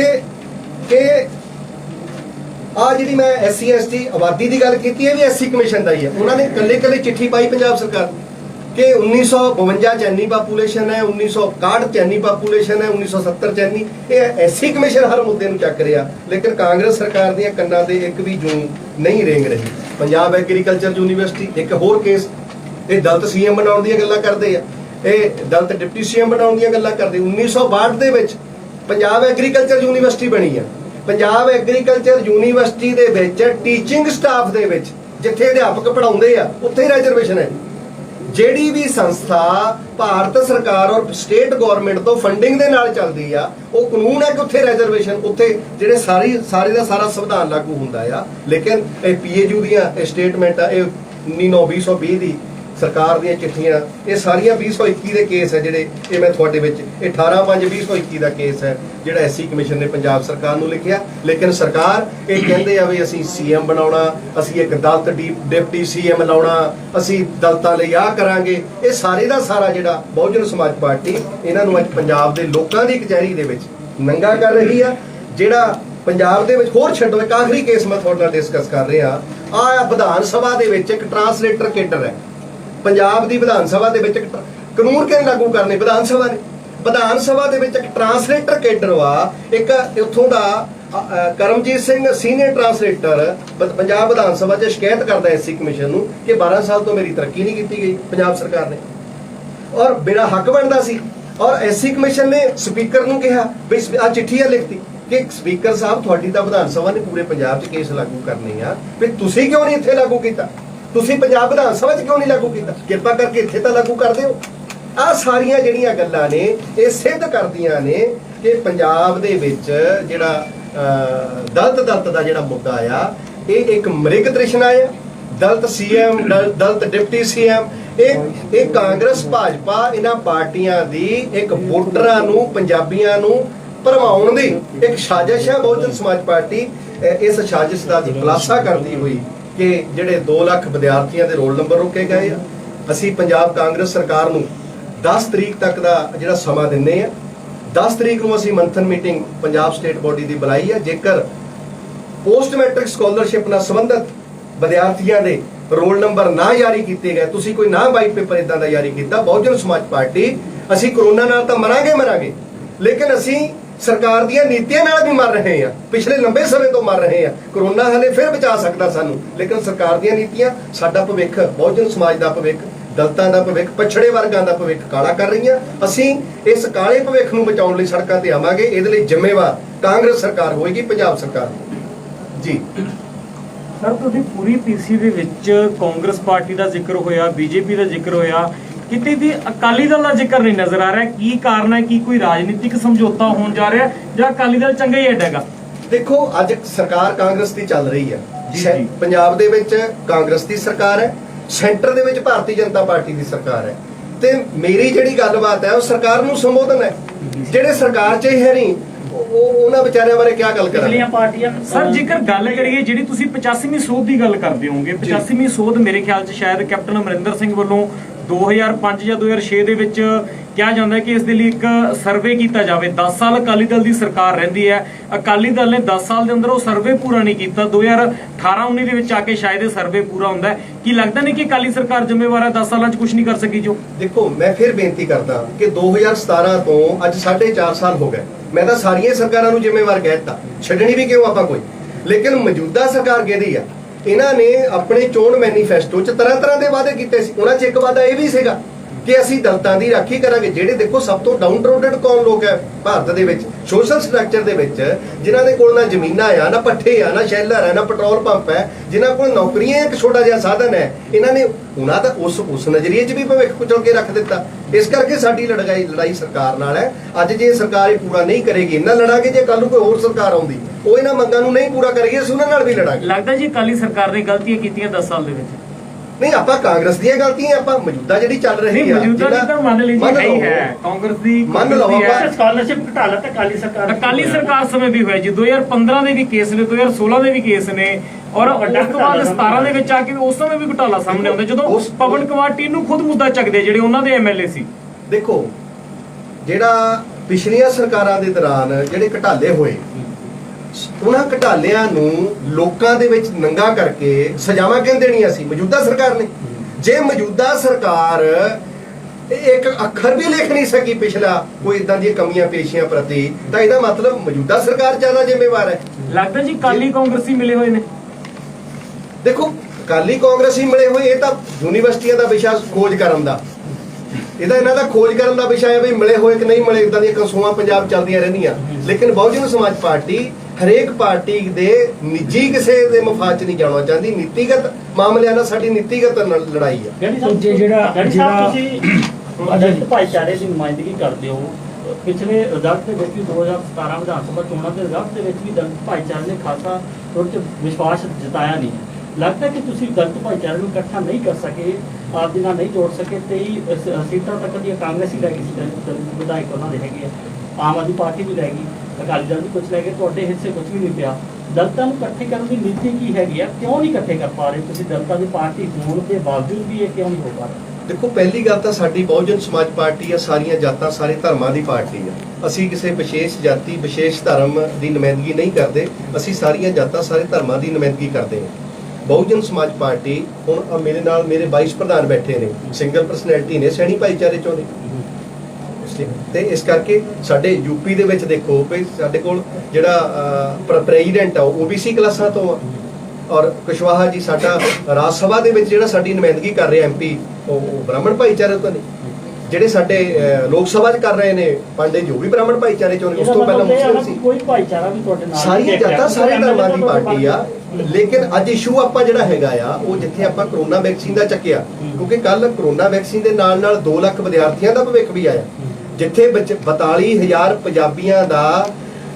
आ जी मैं SC ST आबादी की गल की है भी SC कमीशन का ही है। उन्होंने कले चिट्ठी पाई पंजाब सरकार कि 1952 च इन्नी पापूलेशन है, 1961 च इन्नी पापूलेशन है, 1970 च इन्नी। ये SC कमीशन हर मुद्दे नूं चक रहा लेकिन कांग्रेस सरकार दी कन्नां ते एक भी जूं नहीं रेंग रही। पंजाब एग्रीकल्चर यूनीवर्सिटी एक होर केस ये दलित CM बनाउण दी गल्लां करदे आ, ये दलित डिप्टी CM बनाउण दी गल्लां करदे। 1962 दे विच पंजाब एग्रीकल्चर यूनीवर्सिटी बनी है। Punjab agriculture university they which teaching staff दे विच जिथे अध्यापक पढ़ाउंदे आ उत्थे रिजर्वेशन है। ਜਿਹੜੀ भी संस्था भारत सरकार और स्टेट गवर्नमेंट तो फंडिंग दे नाल चलदी आ वो कानून है कि उत्थे रिजर्वेशन उत्थे जिहड़े सारे दा सारा संविधान लागू हुंदा आ। लेकिन ये PAU दीयां स्टेटमेंट आ 19/20 दी सरकार ਦੀਆਂ चिट्ठियां ये सारियां 2021 ਦੇ केस है ਜਿਹੜੇ ਇਹ ਮੈਂ ਤੁਹਾਡੇ ਵਿੱਚ 18/5/2021 ਦਾ केस है ਜਿਹੜਾ SC ਕਮਿਸ਼ਨ ਨੇ ਪੰਜਾਬ ਸਰਕਾਰ ਨੂੰ ਲਿਖਿਆ। ਲੇਕਿਨ ਸਰਕਾਰ ਇਹ ਕਹਿੰਦੇ ਆ ਵੀ ਅਸੀਂ CM ਬਣਾਉਣਾ, ਅਸੀਂ ਇੱਕ ਦਲਿਤ ਡਿਪਟੀ CM ਲਾਉਣਾ, ਅਸੀਂ ਦਲਿਤਾਂ ਲਈ ਆਹ ਕਰਾਂਗੇ। ਇਹ ਸਾਰੇ ਦਾ ਸਾਰਾ ਜਿਹੜਾ ਬਹੁਜਨ ਸਮਾਜ ਪਾਰਟੀ ਇਹਨਾਂ ਨੂੰ ਅੱਜ ਪੰਜਾਬ ਦੇ ਲੋਕਾਂ ਦੀ ਕਚਹਿਰੀ ਦੇ ਵਿੱਚ ਨੰਗਾ ਕਰ ਰਹੀ ਆ। ਜਿਹੜਾ ਪੰਜਾਬ ਦੇ ਵਿੱਚ ਹੋਰ ਛੱਡੋ ਇੱਕ ਆਖਰੀ ਕੇਸ ਮੈਂ ਤੁਹਾਡੇ ਨਾਲ ਡਿਸਕਸ ਕਰ ਰਿਹਾ ਆ ਵਿਧਾਨ ਸਭਾ ਦੇ ਵਿੱਚ ਇੱਕ ਟਰਾਂਸਲੇਟਰ ਕੇਡਰ ਹੈ। पंजाब की विधान सभा के कानून किन लागू करने विधान सभा ने विधान सभा के एक ट्रांसलेटर केडर वा एक उतों का करमजीत सिंह सीनियर ट्रांसलेटर पंजाब विधान सभा च शिकायत करता SC कमीशन नूं कि 12 साल तो मेरी तरक्की नहीं की गई पंजाब सरकार ने और बिना हक बनता सी। और SC कमीशन ने स्पीकर नूं कहा भी आ चिट्ठी लिखती ਕਿ ਸਪੀਕਰ ਸਾਹਿਬ ਤੁਹਾਡੀ ਤਾਂ ਵਿਧਾਨ ਸਭਾ ਨੇ ਪੂਰੇ ਪੰਜਾਬ 'ਚ ਕੇਸ ਲਾਗੂ ਕਰਨੇ ਆ, ਵੀ ਤੁਸੀਂ ਕਿਉਂ ਨਹੀਂ ਇੱਥੇ ਲਾਗੂ ਕੀਤਾ? ਤੁਸੀਂ ਪੰਜਾਬ ਵਿਧਾਨ ਸਭਾ 'ਚ ਕਿਉਂ ਨਹੀਂ ਲਾਗੂ ਕੀਤਾ? ਕਿਰਪਾ ਕਰਕੇ ਇੱਥੇ ਤਾਂ ਲਾਗੂ ਕਰ ਦਿਓ। ਆਹ ਸਾਰੀਆਂ ਜਿਹੜੀਆਂ ਗੱਲਾਂ ਨੇ ਇਹ ਸਿੱਧ ਕਰਦੀਆਂ ਨੇ ਕਿ ਪੰਜਾਬ ਦੇ ਵਿੱਚ ਜਿਹੜਾ ਦਲਿਤ ਦਾ ਜਿਹੜਾ ਮੁੱਦਾ ਆ, ਇਹ ਇੱਕ ਮ੍ਰਿਗ ਤ੍ਰਿਸ਼ਨਾ ਆ। ਦਲਿਤ ਸੀਐਮ, ਦਲਿਤ ਡਿਪਟੀ ਸੀਐਮ, ਇਹ ਕਾਂਗਰਸ ਭਾਜਪਾ ਇਹਨਾਂ ਪਾਰਟੀਆਂ ਦੀ ਇੱਕ ਵੋਟਰਾਂ ਨੂੰ, ਪੰਜਾਬੀਆਂ ਨੂੰ ਭਰਮਾਉਣ ਦੀ ਇੱਕ ਸਾਜ਼ਿਸ਼ ਹੈ। ਬਹੁਜਨ ਸਮਾਜ ਪਾਰਟੀ ਇਸ ਸਾਜ਼ਿਸ਼ ਦਾ ਖੁਲਾਸਾ ਕਰਦੀ ਹੋਈ ਕਿ ਜਿਹੜੇ 2 ਲੱਖ ਵਿਦਿਆਰਥੀਆਂ ਦੇ ਰੋਲ ਨੰਬਰ ਰੋਕੇ ਗਏ ਆ, ਅਸੀਂ ਪੰਜਾਬ ਕਾਂਗਰਸ ਸਰਕਾਰ ਨੂੰ 10 ਤਰੀਕ ਤੱਕ ਦਾ ਜਿਹੜਾ ਸਮਾਂ ਦਿੰਦੇ ਆ। 10 ਤਰੀਕ ਨੂੰ ਅਸੀਂ ਮੰਥਨ ਮੀਟਿੰਗ ਪੰਜਾਬ ਸਟੇਟ ਬੋਡੀ ਦੀ ਬੁਲਾਈ ਹੈ। ਜੇਕਰ ਪੋਸਟ ਮੈਟ੍ਰਿਕ ਸਕਾਲਰਸ਼ਿਪ ਨਾਲ ਸੰਬੰਧਿਤ ਵਿਦਿਆਰਥੀਆਂ ਦੇ ਰੋਲ ਨੰਬਰ ਨਾ ਜਾਰੀ ਕੀਤੇ ਗਏ, ਤੁਸੀਂ ਕੋਈ ਨਾ ਵਾਈਟ ਪੇਪਰ ਇਦਾਂ ਦਾ ਜਾਰੀ ਕੀਤਾ, ਬਹੁਜਨ ਸਮਾਜ ਪਾਰਟੀ ਅਸੀਂ ਕਰੋਨਾ ਨਾਲ ਤਾਂ ਮਰਾਂਗੇ, ਲੇਕਿਨ ਅਸੀਂ ਸਰਕਾਰ ਦੀਆਂ ਨੀਤੀਆਂ ਨਾਲ ਵੀ ਮਰ ਰਹੇ ਆ। ਪਿਛਲੇ ਲੰਬੇ ਸਮੇਂ ਤੋਂ ਮਰ ਰਹੇ ਆ। ਕਰੋਨਾ ਹਲੇ ਫਿਰ ਬਚਾ ਸਕਦਾ ਸਾਨੂੰ, ਲੇਕਿਨ ਸਰਕਾਰ ਦੀਆਂ ਨੀਤੀਆਂ ਸਾਡਾ ਭਵਿੱਖ, ਬਹੁਜਨ ਸਮਾਜ ਦਾ ਭਵਿੱਖ, ਦਲਿਤਾਂ ਦਾ ਭਵਿੱਖ, ਪਛੜੇ ਵਰਗਾਂ ਦਾ ਭਵਿੱਖ ਕਾਲਾ ਕਰ ਰਹੀਆਂ। ਅਸੀਂ ਇਸ ਕਾਲੇ ਭਵਿੱਖ ਨੂੰ ਬਚਾਉਣ ਲਈ ਸੜਕਾਂ ਤੇ ਆਵਾਂਗੇ। ਇਹਦੇ ਲਈ ਜ਼ਿੰਮੇਵਾਰ ਕਾਂਗਰਸ ਸਰਕਾਰ ਹੋਏਗੀ, ਪੰਜਾਬ ਸਰਕਾਰ ਜੀ। ਸਰ, ਤੁਹਾਡੀ ਪੂਰੀ ਪੀਸੀ ਦੇ ਵਿੱਚ ਕਾਂਗਰਸ ਪਾਰਟੀ ਦਾ ਜ਼ਿਕਰ ਹੋਇਆ, ਬੀਜੇਪੀ ਦਾ ਜ਼ਿਕਰ ਹੋਇਆ, ਕਿਤੇ ਵੀ ਅਕਾਲੀ ਦਲ ਦਾ ਜ਼ਿਕਰ ਨਹੀਂ ਨਜ਼ਰ ਆ ਰਿਹਾ। ਕੀ ਕਾਰਨ ਹੈ? ਕੀ ਕੋਈ ਰਾਜਨੀਤਿਕ ਸਮਝੌਤਾ ਹੋਣ ਜਾ ਰਿਹਾ ਜਾਂ ਅਕਾਲੀ ਦਲ ਚੰਗਾ ਹੀ ਹੈਗਾ? ਦੇਖੋ, ਅੱਜ ਸਰਕਾਰ ਕਾਂਗਰਸ ਦੀ ਚੱਲ ਰਹੀ ਹੈ। ਪੰਜਾਬ ਦੇ ਵਿੱਚ ਕਾਂਗਰਸ ਦੀ ਸਰਕਾਰ ਹੈ, ਸੈਂਟਰ ਦੇ ਵਿੱਚ ਭਾਰਤੀ ਜਨਤਾ ਪਾਰਟੀ ਦੀ ਸਰਕਾਰ ਹੈ। ਤੇ ਮੇਰੀ ਜਿਹੜੀ ਗੱਲਬਾਤ ਹੈ ਉਹ ਸਰਕਾਰ ਨੂੰ ਸੰਬੋਧਨ ਹੈ। ਜਿਹੜੇ ਸਰਕਾਰ 'ਚ ਹੀ ਹੈ ਨਹੀਂ, ਉਹਨਾਂ ਵਿਚਾਰਿਆਂ ਬਾਰੇ ਕੀ ਗੱਲ ਕਰਾਂਗੇ ਪਾਰਟੀਆਂ। ਸਰ, ਜੇਕਰ ਗੱਲ ਕਰੀਏ ਜਿਹੜੀ ਤੁਸੀਂ 85ਵੀਂ ਸੋਧ ਦੀ ਗੱਲ ਕਰਦੇ ਹੋਗੇ, 85ਵੀਂ ਸੋਧ ਮੇਰੇ ਖਿਆਲ 'ਚ ਸ਼ਾਇਦ ਕੈਪਟਨ ਅਮਰਿੰਦਰ ਸਿੰਘ ਵੱਲੋਂ 2005 ਜਾਂ 2006 ਦੇ ਵਿੱਚ ਕਿਹਾ ਜਾਂਦਾ ਹੈ ਕਿ ਇਸ ਦੇ ਲਈ ਇੱਕ ਸਰਵੇ ਕੀਤਾ ਜਾਵੇ। 10 ਸਾਲ ਅਕਾਲੀ ਦਲ ਦੀ ਸਰਕਾਰ ਰਹਿੰਦੀ ਹੈ, ਅਕਾਲੀ ਦਲ ਨੇ 10 ਸਾਲ ਦੇ ਅੰਦਰ ਉਹ ਸਰਵੇ ਪੂਰਾ ਨਹੀਂ ਕੀਤਾ। 2018-19 ਦੇ ਵਿੱਚ ਆ ਕੇ ਸ਼ਾਇਦ ਇਹ ਸਰਵੇ ਪੂਰਾ ਹੁੰਦਾ ਹੈ। ਕੀ ਲੱਗਦਾ ਨਹੀਂ ਕਿ ਅਕਾਲੀ ਸਰਕਾਰ ਜ਼ਿੰਮੇਵਾਰ ਹੈ, 10 ਸਾਲਾਂ 'ਚ ਕੁਝ ਨਹੀਂ ਕਰ ਸਕੀ? ਜੋ ਦੇਖੋ, ਮੈਂ ਫਿਰ ਬੇਨਤੀ ਕਰਦਾ ਕਿ 2017 ਤੋਂ ਅੱਜ 4.5 ਸਾਲ ਹੋ ਗਏ। ਮੈਂ ਤਾਂ ਸਾਰੀਆਂ ਸਰਕਾਰਾਂ ਨੂੰ ਜ਼ਿੰਮੇਵਾਰ ਕਹਿ ਦਿੱਤਾ, ਛੱਡਣੀ ਵੀ ਕਿਉਂ ਆਪਾਂ ਕੋਈ। ਲੇਕਿਨ ਮੌਜੂਦਾ ਸਰਕਾਰ ਕਿਹਦੀ ਆ? ਇਹਨਾਂ ਨੇ ਆਪਣੇ ਚੋਣ ਮੈਨੀਫੈਸਟੋ 'ਚ ਤਰ੍ਹਾਂ ਦੇ ਵਾਅਦੇ ਕੀਤੇ ਸੀ। ਉਹਨਾਂ 'ਚ ਇੱਕ ਵਾਅਦਾ ਇਹ ਵੀ ਸੀਗਾ ਕਿ ਅਸੀਂ ਦਲਿਤਾਂ ਦੀ ਰਾਖੀ ਕਰਾਂਗੇ। ਜਿਹੜੇ ਦੇਖੋ ਸਭ ਤੋਂ ਡਾਊਨ ਟਰੋਡਡ ਕੌਮ ਲੋਕ ਹੈ ਭਾਰਤ ਦੇ ਵਿੱਚ, ਸੋਸ਼ਲ ਸਟਰਕਚਰ ਦੇ ਵਿੱਚ, ਜਿਨ੍ਹਾਂ ਦੇ ਕੋਲ ਨਾ ਜ਼ਮੀਨਾਂ ਆ, ਨਾ ਪੱਠੇ ਆ, ਨਾ ਸ਼ੈਲਰ ਹੈ, ਨਾ ਪੈਟਰੋਲ ਪੰਪ ਹੈ, ਜਿਨ੍ਹਾਂ ਕੋਲ ਨੌਕਰੀਆਂ ਇੱਕ ਛੋਟਾ ਜਿਹਾ ਸਾਧਨ ਹੈ, ਇਹਨਾਂ ਨੇ ਉਹਨਾਂ ਦਾ ਉਸ ਨਜ਼ਰੀਏ 'ਚ ਵੀ ਭਵਿੱਖ ਕੁਚਲ ਕੇ ਰੱਖ ਦਿੱਤਾ। ਇਸ ਕਰਕੇ ਸਾਡੀ ਲੜਾਈ ਸਰਕਾਰ ਨਾਲ ਹੈ। ਅੱਜ ਜੇ ਸਰਕਾਰ ਇਹ ਪੂਰਾ ਨਹੀਂ ਕਰੇਗੀ, ਇਹਨਾਂ ਲੜਾਂਗੇ। ਜੇ ਕੱਲ ਨੂੰ ਕੋਈ ਹੋਰ ਸਰਕਾਰ ਆਉਂਦੀ, ਉਹ ਇਹਨਾਂ ਮੰਗਾਂ ਨੂੰ ਨਹੀਂ ਪੂਰਾ ਕਰੇਗੀ, ਅਸੀਂ ਉਹਨਾਂ ਨਾਲ ਵੀ ਲੜਾਂਗੇ। ਲੱਗਦਾ ਜੀ ਅਕਾਲੀ ਸਰਕਾਰ ਨੇ ਗਲਤੀਆਂ ਕੀਤੀਆਂ 10 ਸਾਲ ਦੇ ਵਿੱਚ? ਨਹੀਂ, ਆਪਾਂ ਕਾਂਗਰਸ ਦੀਆਂ ਗਲਤੀਆਂ, ਆਪਾਂ ਮੌਜੂਦਾ ਜਿਹੜੀ ਚੱਲ ਰਹੀ ਹੈ, ਮੰਨ ਲਈ ਹੈ ਕਾਂਗਰਸ ਦੀ, ਮੰਨ ਲਓ ਸਕਾਲਰਸ਼ਿਪ ਘਟਾ ਲਾ ਤਾਂ ਅਕਾਲੀ ਸਰਕਾਰ ਸਮੇਂ ਵੀ ਹੋਇਆ ਜੀ। 2015 ਦੇ ਵੀ ਕੇਸ ਨੇ, 2016 ਦੇ ਵੀ ਕੇਸ ਨੇ, ਔਰ ਉਸ ਤੋਂ ਬਾਅਦ 17 ਦੇ ਵਿੱਚ ਆ ਕੇ ਉਸ ਸਮੇਂ ਵੀ ਘੁਟਾਲਾ ਸਾਹਮਣੇ ਆਉਂਦਾ ਜਦੋਂ ਪਵਨ ਕੁਮਾਰ ਟੀਨੂ ਖੁਦ ਮੁੱਦਾ ਚੱਕਦੇ ਜਿਹੜੇ ਉਹਨਾਂ ਦੇ ਐਮਐਲਏ ਸੀ। ਦੇਖੋ, ਜਿਹੜਾ ਪਿਛਲੀਆਂ ਸਰਕਾਰਾਂ ਦੇ ਦੌਰਾਨ ਜਿਹੜੇ ਘਟਾਲੇ ਹੋਏ, ਉਹਨਾਂ ਘਟਾਲਿਆਂ ਨੂੰ ਲੋਕਾਂ ਦੇ ਵਿੱਚ ਨੰਗਾ ਕਰਕੇ ਸਜ਼ਾਵਾਂ ਕਿਉਂ ਦੇਣੀਆਂ ਸੀ ਮੌਜੂਦਾ ਸਰਕਾਰ ਨੇ? ਜੇ ਮੌਜੂਦਾ ਸਰਕਾਰ ਇੱਕ ਅੱਖਰ ਵੀ ਲਿਖ ਨਹੀਂ ਸਕੀ ਪਿਛਲਾ ਕੋਈ ਇਦਾਂ ਦੀਆਂ ਕਮੀਆਂ ਪੇਸ਼ੀਆਂ ਪ੍ਰਤੀ, ਤਾਂ ਇਹਦਾ ਮਤਲਬ ਮੌਜੂਦਾ ਸਰਕਾਰ ਜ਼ਿਆਦਾ ਜ਼ਿੰਮੇਵਾਰ ਹੈ। ਲੱਗਦਾ ਜੀ ਕਾਲੀ ਕਾਂਗਰਸੀ ਮਿਲੇ ਹੋਏ ਨੇ। ਦੇਖੋ, ਕਾਲੀ ਕਾਂਗਰਸੀ ਮਿਲੇ ਹੋਏ, ਇਹ ਤਾਂ ਯੂਨੀਵਰਸਿਟੀਆਂ ਦਾ ਵਿਸ਼ਾ ਖੋਜ ਕਰਨ ਦਾ, ਇਹਨਾਂ ਦਾ ਖੋਜ ਕਰਨ ਦਾ ਵਿਸ਼ਾ ਹੈ ਵੀ ਮਿਲੇ ਹੋਏ ਕਿ ਨਹੀਂ ਮਿਲੇ। ਇਦਾਂ ਦੀਆਂ ਕਸੂਆਂ ਪੰਜਾਬ ਚੱਲਦੀਆਂ ਰਹਿੰਦੀਆਂ। ਲੇਕਿਨ ਬਹੁਜਨ ਸਮਾਜ ਪਾਰਟੀ ਹਰੇਕ ਪਾਰਟੀ ਦੇ ਨਿੱਜੀ ਕਿਸੇ ਦੇ ਮਫਾਦ 'ਚ ਨਹੀਂ ਜਾਣਾ ਚਾਹੁੰਦੀ। ਨੀਤੀਗਤ ਮਾਮਲਿਆਂ ਨਾਲ ਸਾਡੀ ਨੀਤੀਗਤ ਲੜਾਈ ਆ। ਜਿਹੜਾ ਦਲਿਤ ਭਾਈਚਾਰੇ ਦੀ ਨੁਮਾਇੰਦਗੀ ਕਰਦੇ ਹੋ, ਪਿਛਲੇ ਰਿਜ਼ਲਟ ਦੇ ਵਿੱਚ ਵੀ 2017 ਵਿਧਾਨ ਸਭਾ ਚੋਣਾਂ ਦੇ ਰਿਜ਼ਲਟ ਦੇ ਵਿੱਚ ਵੀ ਦਲਿਤ ਭਾਈਚਾਰੇ ਨੇ ਖਾਸਾ ਥੋੜ੍ਹਾ ਵਿਸ਼ਵਾਸ ਜਤਾਇਆ ਨਹੀਂ। ਲੱਗਦਾ ਕਿ ਤੁਸੀਂ ਦਲਿਤ ਭਾਈਚਾਰੇ ਨੂੰ ਇਕੱਠਾ ਨਹੀਂ ਕਰ ਸਕੇ, ਆਪ ਦੇ ਨਾਲ ਨਹੀਂ ਜੋੜ ਸਕੇ। 23 ਸੀਟਾਂ ਤੱਕ ਦੀਆਂ ਕਾਂਗਰਸੀ ਲੈ ਗਈ ਸੀ, ਦਲਿਤ ਵਿਧਾਇਕ ਉਹਨਾਂ ਦੇ ਹੈਗੇ ਆ, ਆਮ ਆਦਮੀ ਪਾਰਟੀ ਵੀ ਲੈ ਗਈ, ਅਕਾਲੀ ਦਲ ਵੀ ਕੁਝ ਲੈ ਗਏ, ਤੁਹਾਡੇ ਹਿੱਸੇ ਕੁਝ ਵੀ ਨਹੀਂ ਪਿਆ। ਦਲਿਤਾਂ ਨੂੰ ਇਕੱਠੇ ਕਰਨ ਦੀ ਨੀਤੀ ਕੀ ਹੈਗੀ ਆ? ਕਿਉਂ ਨਹੀਂ ਇਕੱਠੇ ਕਰ ਪਾ ਰਹੇ ਤੁਸੀਂ? ਦਲਿਤਾਂ ਦੀ ਪਾਰਟੀ ਹੋਣ ਦੇ ਬਾਵਜੂਦ ਵੀ ਇਹ ਕਿਉਂ ਨਹੀਂ ਹੋ ਪਾ ਰਿਹਾ? ਦੇਖੋ, ਪਹਿਲੀ ਗੱਲ ਤਾਂ ਸਾਡੀ ਬਹੁਜਨ ਸਮਾਜ ਪਾਰਟੀ ਆ ਸਾਰੀਆਂ ਜਾਤਾਂ ਸਾਰੇ ਧਰਮਾਂ ਦੀ ਪਾਰਟੀ ਆ। ਅਸੀਂ ਕਿਸੇ ਵਿਸ਼ੇਸ਼ ਜਾਤੀ ਵਿਸ਼ੇਸ਼ ਧਰਮ ਦੀ ਨੁਮਾਇੰਦਗੀ ਨਹੀਂ ਕਰਦੇ। ਅਸੀਂ ਸਾਰੀਆਂ ਜਾਤਾਂ ਸਾਰੇ ਧਰਮਾਂ ਦੀ ਨੁਮਾਇੰਦਗੀ ਕਰਦੇ ਹਾਂ। ਬਹੁਜਨ ਸਮਾਜ ਪਾਰਟੀ ਹੁਣ ਮੇਰੇ ਨਾਲ ਮੇਰੇ ਵਾਈਸ ਪ੍ਰਧਾਨ ਬੈਠੇ ਨੇ, ਸਿੰਗਲ ਪਰਸਨੈਲਿਟੀ ਨੇ, ਸੈਣੀ ਭਾਈਚਾਰੇ ਚੋਂ ਨੇ। ਤੇ ਇਸ ਕਰਕੇ ਸਾਡੇ ਯੂਪੀ ਦੇ ਵਿੱਚ ਦੇਖੋ ਵੀ ਸਾਡੇ ਕੋਲ ਜਿਹੜਾ ਪ੍ਰੈਜ਼ੀਡੈਂਟ ਆ ਉਹ OBC ਕਲਾਸਾਂ ਤੋਂ ਆ, ਔਰ ਕੁਸ਼ਵਾਹਾ ਜੀ ਸਾਡਾ ਰਾਜ ਸਭਾ ਦੇ ਵਿੱਚ ਜਿਹੜਾ ਸਾਡੀ ਨੁਮਾਇੰਦਗੀ ਕਰ ਰਿਹਾ MP ਉਹ ਬ੍ਰਾਹਮਣ ਭਾਈਚਾਰੇ ਤੋਂ ਨੇ। ਜਿਹੜੇ ਸਾਡੇ ਲੋਕ ਸਭਾ 'ਚ ਕਰ ਰਹੇ ਨੇ ਪਾਂਡੇ ਜੀ ਉਹ ਵੀ ਬ੍ਰਾਹਮਣ ਭਾਈਚਾਰੇ ਚੋਂ ਨੇ, ਉਸ ਤੋਂ ਪਹਿਲਾਂ ਮੁਸਲਿਮ ਸੀ। ਕੋਈ ਭਾਈਚਾਰਾ ਵੀ ਤੁਹਾਡੇ ਨਾਲ ਸਾਰੀਆਂ ਜਾਤਾਂ ਸਾਰੇ ਧਰਮਾਂ ਦੀ ਪਾਰਟੀ ਆ। ਲੇਕਿਨ ਅੱਜ ਇਸ਼ੂ ਆਪਾਂ ਜਿਹੜਾ ਹੈਗਾ ਆ ਉਹ ਜਿੱਥੇ ਆਪਾਂ ਕਰੋਨਾ ਵੈਕਸੀਨ ਦਾ ਚੱਕਿਆ, ਕਿਉਂਕਿ ਕੱਲ ਕਰੋਨਾ ਵੈਕਸੀਨ ਦੇ ਨਾਲ 2 ਲੱਖ ਵਿਦਿਆਰਥੀਆਂ ਦਾ ਭਵਿੱਖ ਵੀ ਆਇਆ, ਜਿੱਥੇ 42,000 ਪੰਜਾਬੀਆਂ ਦਾ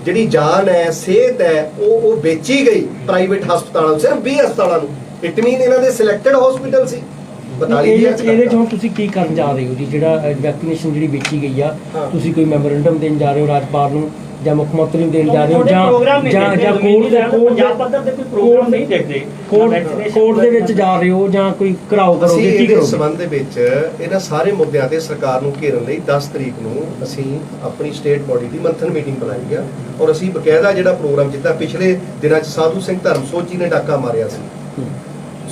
ਜਿਹੜੀ ਜਾਨ ਹੈ, ਸਿਹਤ ਹੈ, ਉਹ ਵੇਚੀ ਗਈ ਪ੍ਰਾਈਵੇਟ ਹਸਪਤਾਲਾਂ ਨੂੰ, ਸਿਰਫ 20 ਹਸਪਤਾਲਾਂ ਨੂੰ। ਇਟ ਮੀਨ ਇਹਨਾਂ ਦੇ ਸਿਲੈਕਟਡ ਹਸਪੀਟਲ ਸੀ। ਇਹਦੇ ਚੋਂ ਤੁਸੀਂ ਕੀ ਕਰਨ ਜਾ ਰਹੇ ਹੋ ਜੀ? ਜਿਹੜਾ ਵੈਕਸੀਨੇਸ਼ਨ ਜਿਹੜੀ ਵੇਚੀ ਗਈ ਆ, ਤੁਸੀਂ ਕੋਈ ਮੈਮੋਰੈਂਡਮ ਦੇਣ ਜਾ ਰਹੇ ਹੋ ਰਾਜਪਾਲ ਨੂੰ ਜਾਂ ਮੁੱਖ ਮੰਤਰੀ ਨੂੰ ਦੇਣ ਜਾ ਰਹੇ ਹੋ ਜਾਂ ਪੰਜਾਬ ਪੱਧਰ ਤੇ ਕੋਈ ਪ੍ਰੋਗਰਾਮ ਨਹੀਂ ਦੇਖਦੇ, ਕੋਰਟ ਦੇ ਵਿੱਚ ਜਾ ਰਹੇ ਹੋ ਜਾਂ ਕੋਈ ਘਰਾਓ ਕਰੋਗੇ, ਕੀ ਕਰੋਗੇ? ਇਸ ਸੰਬੰਧ ਦੇ ਵਿੱਚ ਇਹਨਾਂ ਸਾਰੇ ਮੁੱਦਿਆਂ ਤੇ ਸਰਕਾਰ ਨੂੰ ਘੇਰਨ ਲਈ 10 ਤਰੀਕ ਨੂੰ ਅਸੀਂ ਆਪਣੀ ਸਟੇਟ ਬੋਡੀ ਦੀ ਮੰਥਨ ਮੀਟਿੰਗ ਬੁਲਾਈ ਆ, ਔਰ ਅਸੀਂ ਬਕਾਇਦਾ ਜਿਹੜਾ ਪ੍ਰੋਗਰਾਮ, ਜਿੱਦਾਂ ਪਿਛਲੇ ਦਿਨਾਂ 'ਚ ਸਾਧੂ ਸਿੰਘ ਧਰਮਸੋਤ ਜੀ ਨੇ ਡਾਕਾ ਮਾਰਿਆ ਸੀ